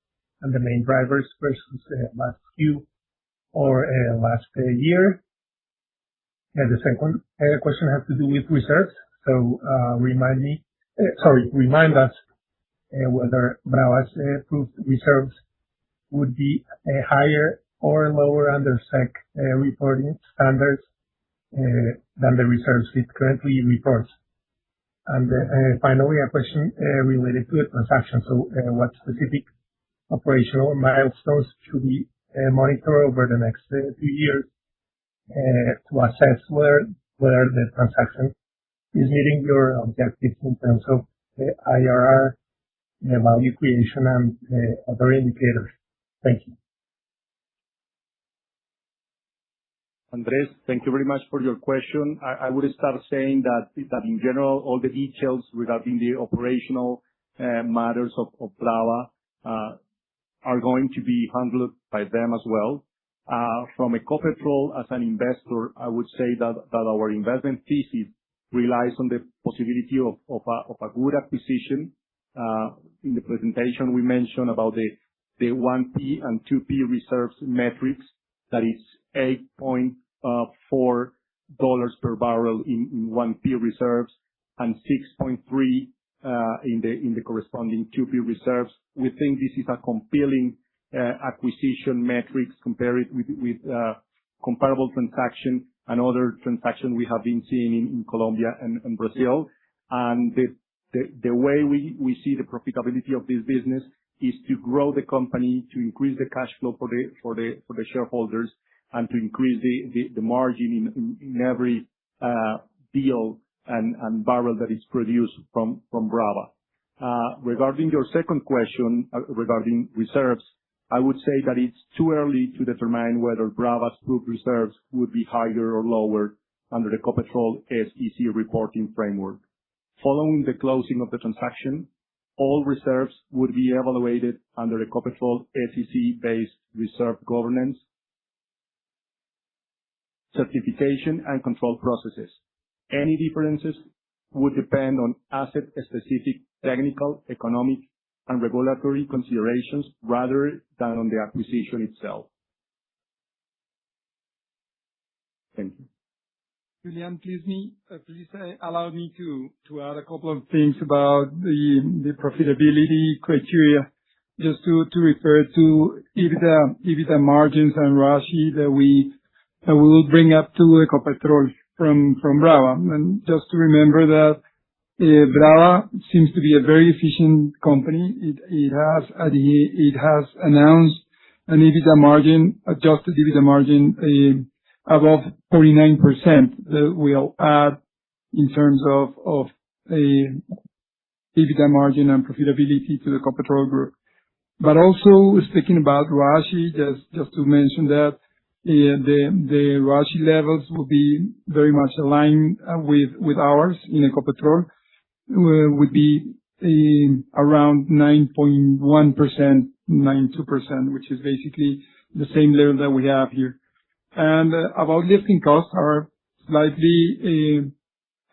and the main drivers versus last Q or last year? And the second question has to do with reserves. So, remind us whether Brava's proved reserves would be higher or lower under SEC reporting standards than the reserves it currently reports. And finally, a question related to the transaction. So, what specific operational milestones should we monitor over the next 2 years to assess whether the transaction is meeting your objectives in terms of IRR, value creation, and other indicators? Thank you. Andres, thank you very much for your question. I would start saying that in general, all the details regarding the operational matters of Brava are going to be handled by them as well. From Ecopetrol as an investor, I would say that our investment thesis relies on the possibility of a good acquisition. In the presentation, we mentioned about the 1P and 2P reserves metrics, that is $8.4 per barrel in 1P reserves and 6.3 in the corresponding 2P reserves. We think this is a compelling acquisition metrics compared with comparable transaction and other transaction we have been seeing in Colombia and Brazil. And the way we see the profitability of this business is to grow the company, to increase the cash flow for the shareholders, and to increase the margin in every deal and barrel that is produced from Brava. Regarding your second question, regarding reserves, I would say that it's too early to determine whether Brava's proved reserves would be higher or lower under the Ecopetrol SEC reporting framework. Following the closing of the transaction, all reserves would be evaluated under the Ecopetrol SEC-based reserve governance, certification, and control processes. Any differences would depend on asset-specific technical, economic, and regulatory considerations rather than on the acquisition itself. Thank you. Julian, please allow me to add a couple of things about the profitability criteria, just to refer to EBITDA margins and ROACE that we will bring up to Ecopetrol from Brava. And just to remember that Brava seems to be a very efficient company. It has announced an EBITDA margin, adjusted EBITDA margin, above 49% that will add in terms of EBITDA margin and profitability to the Ecopetrol group. But also speaking about ROACE, just to mention that the ROACE levels will be very much aligned with ours in Ecopetrol, would be around 9.1%, 9.2%, which is basically the same level that we have here. And about lifting costs are slightly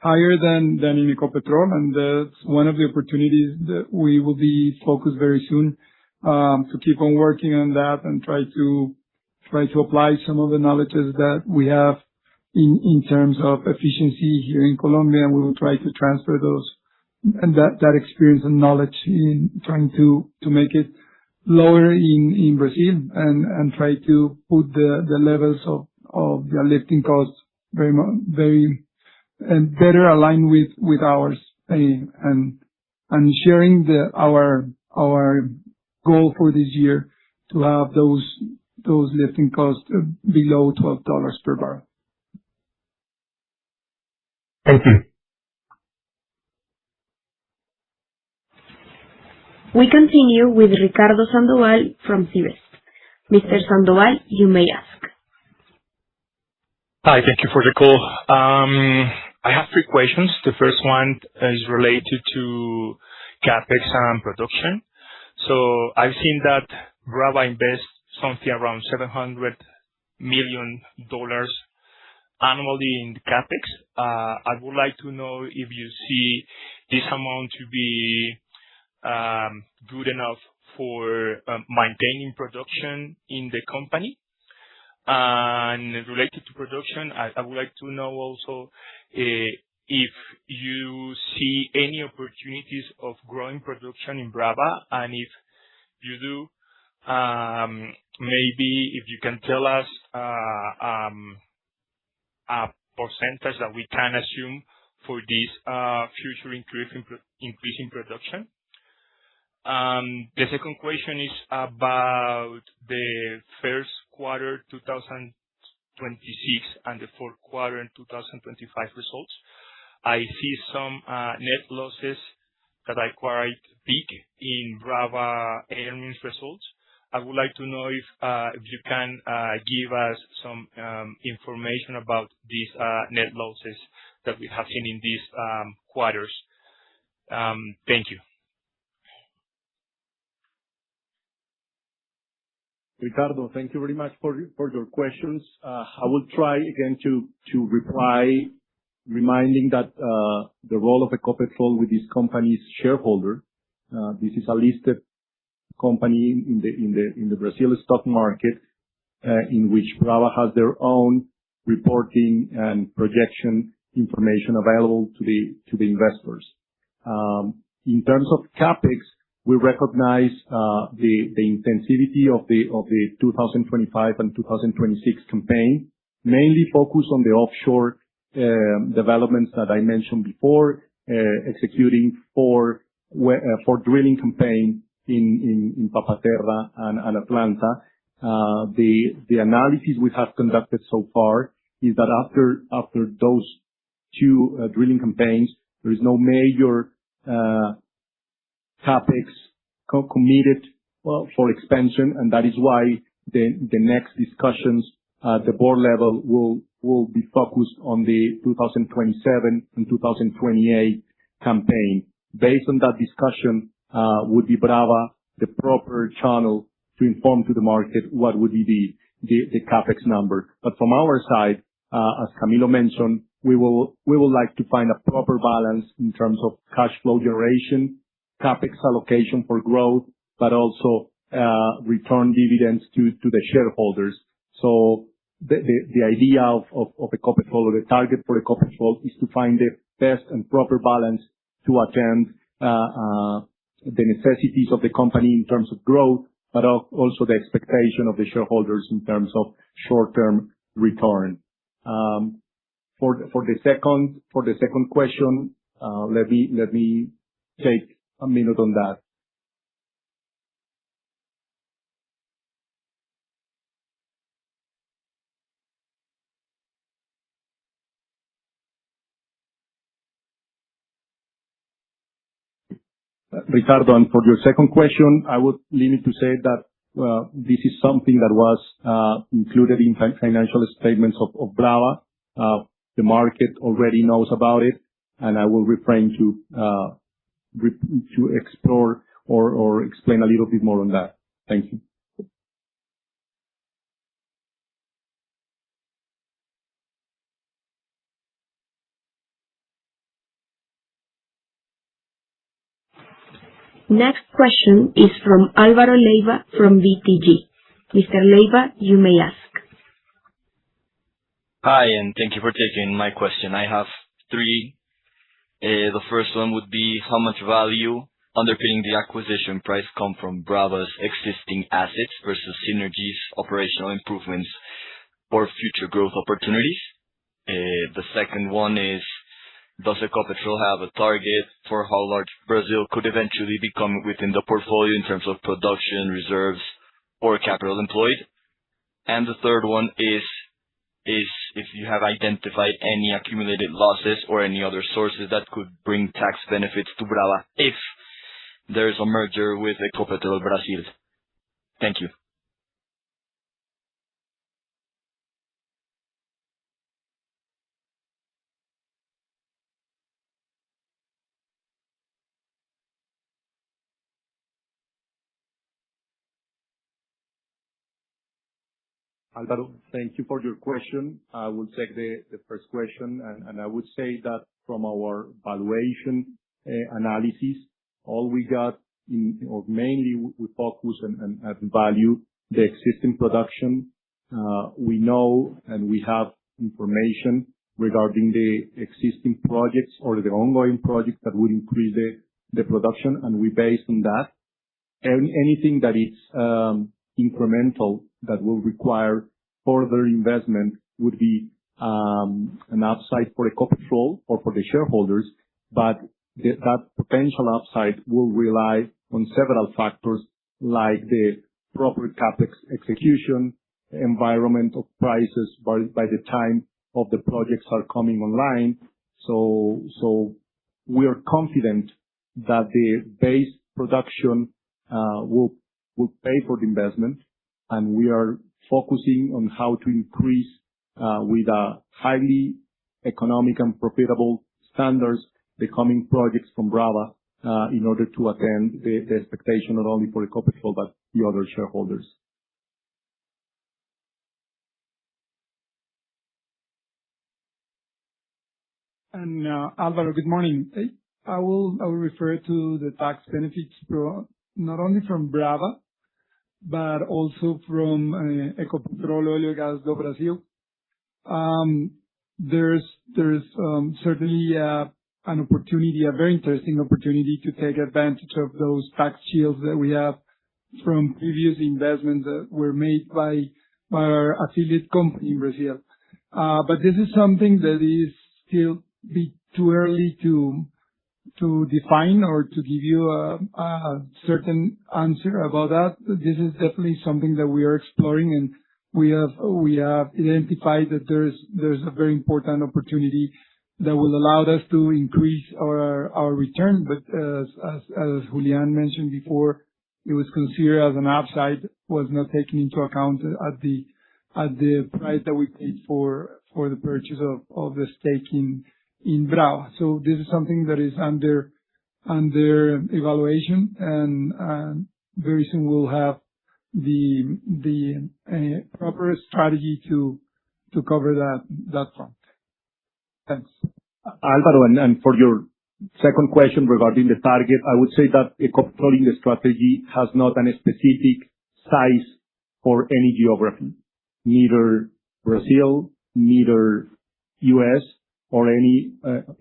higher than in Ecopetrol, and that's one of the opportunities that we will be focused very soon to keep on working on that and try to apply some of the knowledges that we have in terms of efficiency here in Colombia, and we will try to transfer those and that experience and knowledge in trying to make it lower in Brazil and try to put the levels of the lifting costs very and better aligned with ours, and sharing our goal for this year to have those lifting costs below $12 per barrel. Thank you. We continue with Ricardo Sandoval from Cibest. Mr. Sandoval, you may ask. Hi, thank you for the call. I have three questions. The first one is related to CapEx and production. So I've seen that Brava invests something around $700 million annually in the CapEx. I would like to know if you see this amount to be good enough for maintaining production in the company. And related to production, I would like to know also if you see any opportunities of growing production in Brava, and if you do, maybe if you can tell us a percentage that we can assume for this future increase in production. The second question is about the first quarter 2026 and the fourth quarter in 2025 results. I see some net losses that are quite big in Brava earnings results. I would like to know if you can give us some information about these net losses that we have seen in these quarters. Thank you. Ricardo, thank you very much for your questions. I will try again to reply, reminding that the role of Ecopetrol with this company's shareholder. This is a listed company in the Brazil stock market, in which Brava has their own reporting and projection information available to the investors. In terms of CapEx, we recognize the intensity of the 2025 and 2026 campaign, mainly focused on the offshore developments that I mentioned before, executing for drilling campaign in Papaterra and Atlanta. The analysis we have conducted so far is that after those two drilling campaigns, there is no major CapEx committed for expansion, and that is why the next discussions at the board level will be focused on the 2027 and 2028 campaign. Based on that discussion, would be Brava the proper channel to inform to the market what would be the CapEx number. But from our side, as Camilo mentioned, we would like to find a proper balance in terms of cash flow generation, CapEx allocation for growth, but also return dividends to the shareholders. So the idea of Ecopetrol, or the target for Ecopetrol, is to find the best and proper balance to attend the necessities of the company in terms of growth, but also the expectation of the shareholders in terms of short-term return. For the second question, let me take a minute on that. Ricardo, and for your second question, I would limit to say that this is something that was included in financial statements of Brava. The market already knows about it, and I will refrain to explore or explain a little bit more on that. Thank you. Next question is from Álvaro Leiva from BTG. Mr. Leiva, you may ask. Hi, and thank you for taking my question. I have three. The first one would be how much value underpinning the acquisition price come from Brava's existing assets versus synergies, operational improvements, or future growth opportunities? The second one is, does Ecopetrol have a target for how large Brazil could eventually become within the portfolio in terms of production, reserves, or capital employed? And the third one is if you have identified any accumulated losses or any other sources that could bring tax benefits to Brava if there is a merger with Ecopetrol Brasil. Thank you. Álvaro, thank you for your question. I will take the first question, and I would say that from our valuation analysis, all we got or mainly we focus and value the existing production. We know and we have information regarding the existing projects or the ongoing projects that would increase the production, and we base on that. Anything that is incremental that will require further investment would be an upside for Ecopetrol or for the shareholders, but that potential upside will rely on several factors like the proper CapEx execution, environment of prices by the time of the projects are coming online. So we are confident that the base production will pay for the investment, and we are focusing on how to increase with a highly economic and profitable standards the coming projects from Brava in order to attain the expectation not only for Ecopetrol but the other shareholders. And Álvaro, good morning. I will refer to the tax benefits not only from Brava, but also from Ecopetrol Óleo e Gás do Brasil. There's certainly an opportunity, a very interesting opportunity to take advantage of those tax shields that we have from previous investments that were made by our affiliate company in Brazil. But this is something that is still too early to define or to give you a certain answer about that. This is definitely something that we are exploring, and we have identified that there's a very important opportunity that will allow us to increase our return. But as Julian mentioned before, it was considered as an upside, was not taken into account at the price that we paid for the purchase of the stake in Brava. So this is something that is under evaluation, and very soon we'll have the proper strategy to cover that front. Thanks. Álvaro, and for your second question regarding the target, I would say that Ecopetrol in the strategy has not a specific size for any geography, neither Brazil, neither U.S., or any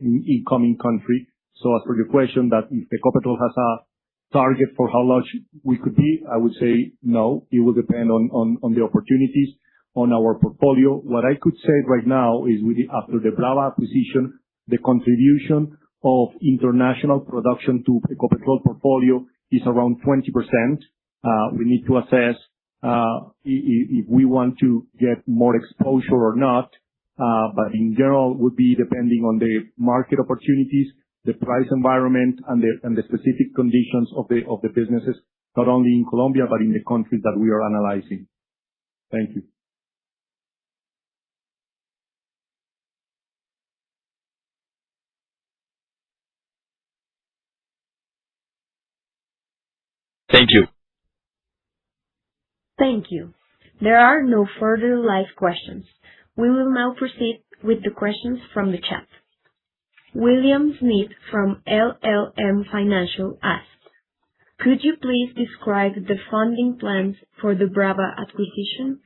incoming country. So as for your question that if Ecopetrol has a target for how large we could be, I would say no. It will depend on the opportunities on our portfolio. What I could say right now is after the Brava acquisition, the contribution of international production to Ecopetrol portfolio is around 20%. We need to assess if we want to get more exposure or not. But in general, would be depending on the market opportunities, the price environment, and the specific conditions of the businesses, not only in Colombia, but in the countries that we are analyzing. Thank you. Thank you. Thank you. There are no further live questions. We will now proceed with the questions from the chat. William Smith from LLM Financial asked, Could you please describe the funding plans for the Brava acquisition?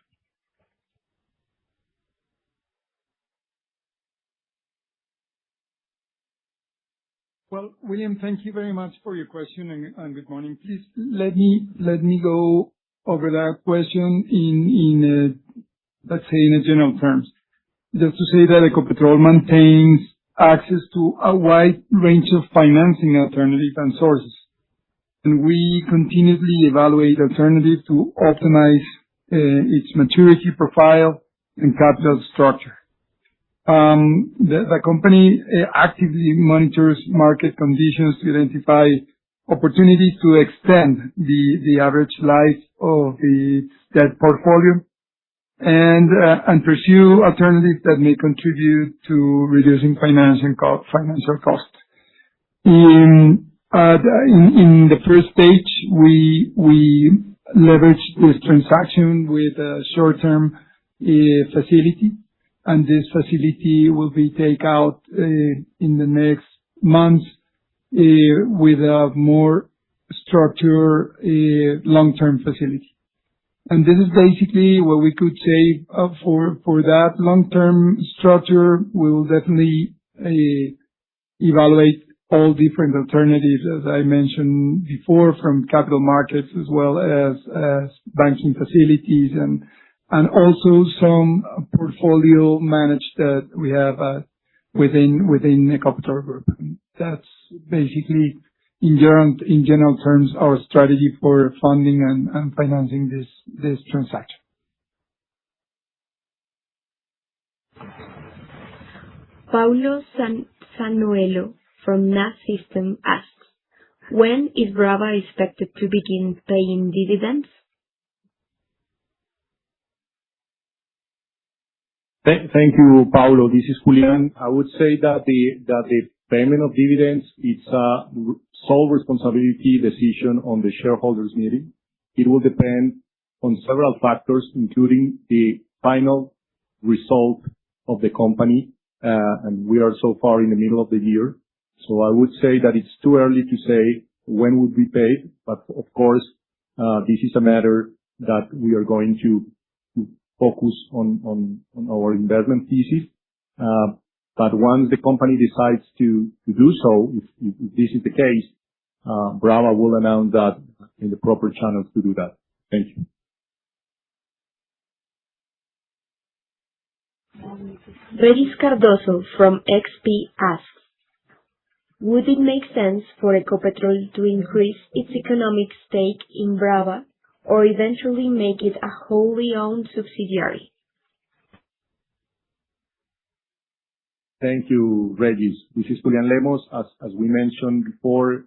Well, William, thank you very much for your question and good morning. Please let me go over that question in let's say in general terms. Just to say that Ecopetrol maintains access to a wide range of financing alternatives and sources, and we continuously evaluate alternatives to optimize its maturity profile and capital structure. The company actively monitors market conditions to identify opportunities to extend the average life of its debt portfolio and pursue alternatives that may contribute to reducing financial costs. In the first stage, we leveraged this transaction with a short-term facility, and this facility will be taken out in the next months with a more structured long-term facility. And this is basically what we could say for that long-term structure. We will definitely evaluate all different alternatives, as I mentioned before, from capital markets as well as banking facilities and also some portfolio managed that we have within Ecopetrol Group. That's basically in general terms, our strategy for funding and financing this transaction. Paulo Sanuelo from NAS System asks, when is Brava expected to begin paying dividends? Thank you, Paulo. This is Julian. I would say that the payment of dividends, it's a sole responsibility decision on the shareholders meeting. It will depend on several factors, including the final result of the company, and we are so far in the middle of the year. So I would say that it's too early to say when would be paid, but of course, this is a matter that we are going to focus on our investment thesis. But once the company decides to do so, if this is the case, Brava will announce that in the proper channels to do that. Thank you. Regis Cardoso from XP asks, would it make sense for Ecopetrol to increase its economic stake in Brava or eventually make it a wholly owned subsidiary? Thank you, Regis. This is Julian Lemos. As we mentioned before,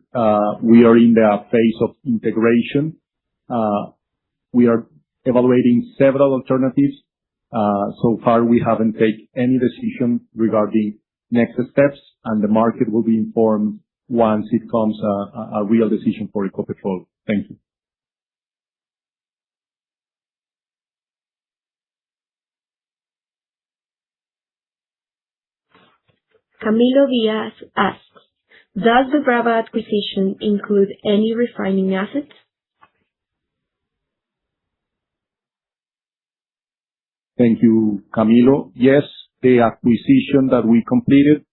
we are in the phase of integration. We are evaluating several alternatives. So far, we haven't taken any decision regarding next steps, and the market will be informed once it comes a real decision for Ecopetrol. Thank you. Camilo Diaz asks, does the Brava acquisition include any refining assets? Thank you, Camilo. Yes, the acquisition that we completed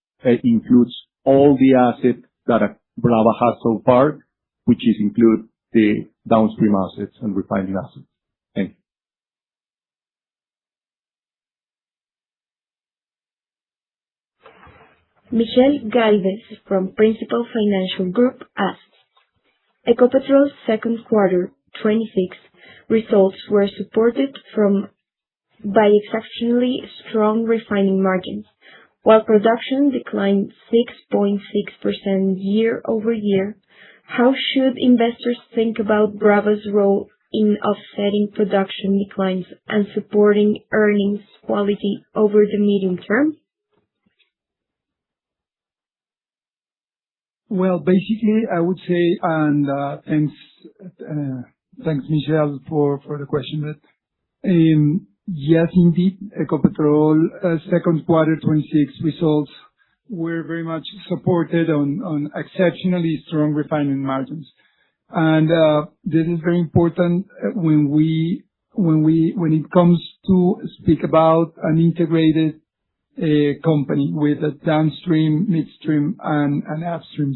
includes all the assets that Brava has so far, which include the downstream assets and refining assets. Thank you. Michelle Galvez from Principal Financial Group asks, Ecopetrol's second quarter 26 results were supported by exceptionally strong refining margins, while production declined 6.6% year-over-year. How should investors think about Brava's role in offsetting production declines and supporting earnings quality over the medium term? Well, basically, I would say, and thanks, Michelle, for the question. That yes, indeed, Ecopetrol second quarter 26 results were very much supported on exceptionally strong refining margins. This is very important when it comes to speak about an integrated company with a downstream, midstream, and upstream.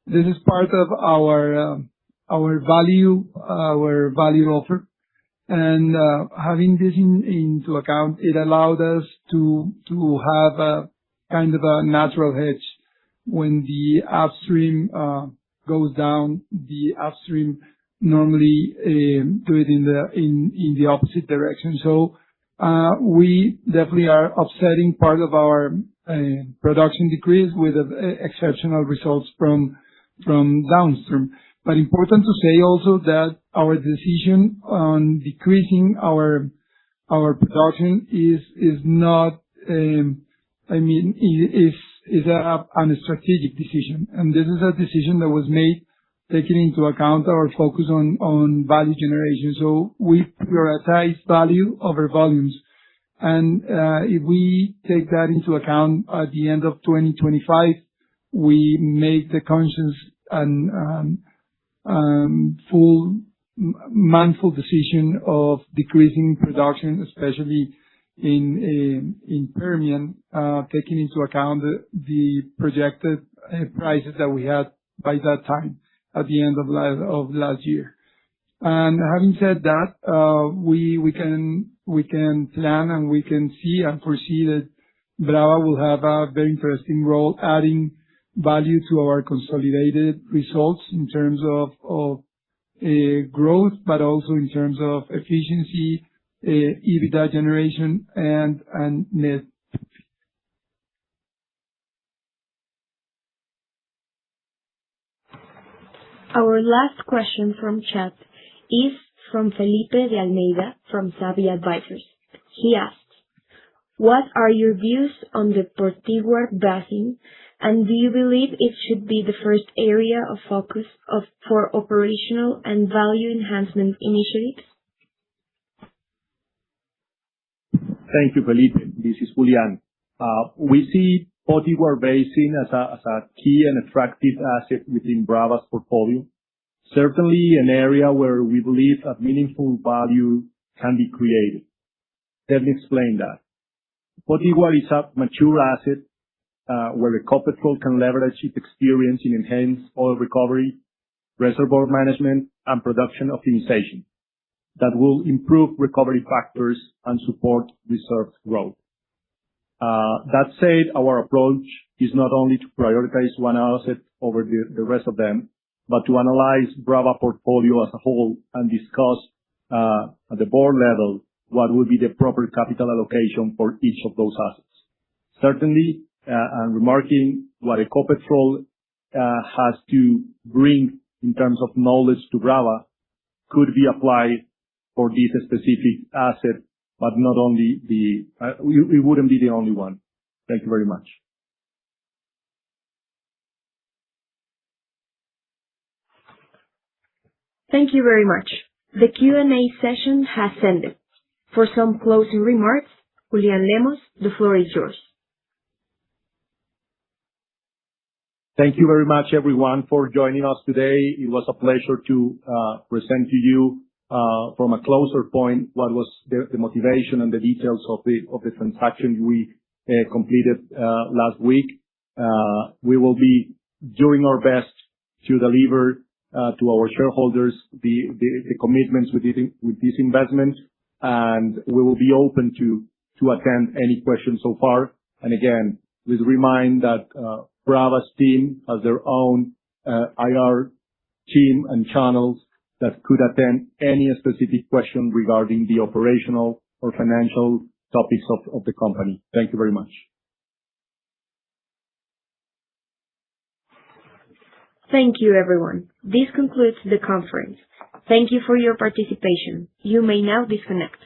This is part of our value offer. Having this into account, it allowed us to have a kind of a natural hedge. When the upstream goes down, the upstream normally do it in the opposite direction. We definitely are offsetting part of our production decrease with exceptional results from downstream. Important to say also that our decision on decreasing our production is not, is a strategic decision. This is a decision that was made taking into account our focus on value generation. We prioritize value over volumes. If we take that into account at the end of 2025, we make the conscious and mindful decision of decreasing production, especially in Permian, taking into account the projected prices that we had by that time at the end of last year. Having said that, we can plan and we can see and foresee that Brava will have a very interesting role adding value to our consolidated results in terms of growth, but also in terms of efficiency, EBITDA generation, and net. Our last question from chat is from Felipe de Almeida from Savvy Advisors. He asks, what are your views on the Potiguar Basin, and do you believe it should be the first area of focus for operational and value enhancement initiatives? Thank you, Felipe. This is Julian. We see Potiguar Basin as a key and attractive asset within Brava's portfolio. Certainly an area where we believe a meaningful value can be created. Let me explain that. Potiguar is a mature asset where Ecopetrol can leverage its experience in enhanced oil recovery, reservoir management, and production optimization that will improve recovery factors and support reserve growth. That said, our approach is not only to prioritize one asset over the rest of them, but to analyze Brava portfolio as a whole and discuss at the board level what would be the proper capital allocation for each of those assets. Certainly, and remarking what Ecopetrol has to bring in terms of knowledge to Brava could be applied for this specific asset, but not only we wouldn't be the only one. Thank you very much. Thank you very much. The Q&A session has ended. For some closing remarks, Julian Lemos, the floor is yours. Thank you very much, everyone, for joining us today. It was a pleasure to present to you from a closer point what was the motivation and the details of the transaction we completed last week. We will be doing our best to deliver to our shareholders the commitments with this investment, and we will be open to attend any questions so far. Again, please remind that Brava's team has their own IR team and channels that could attend any specific question regarding the operational or financial topics of the company. Thank you very much. Thank you, everyone. This concludes the conference. Thank you for your participation. You may now disconnect.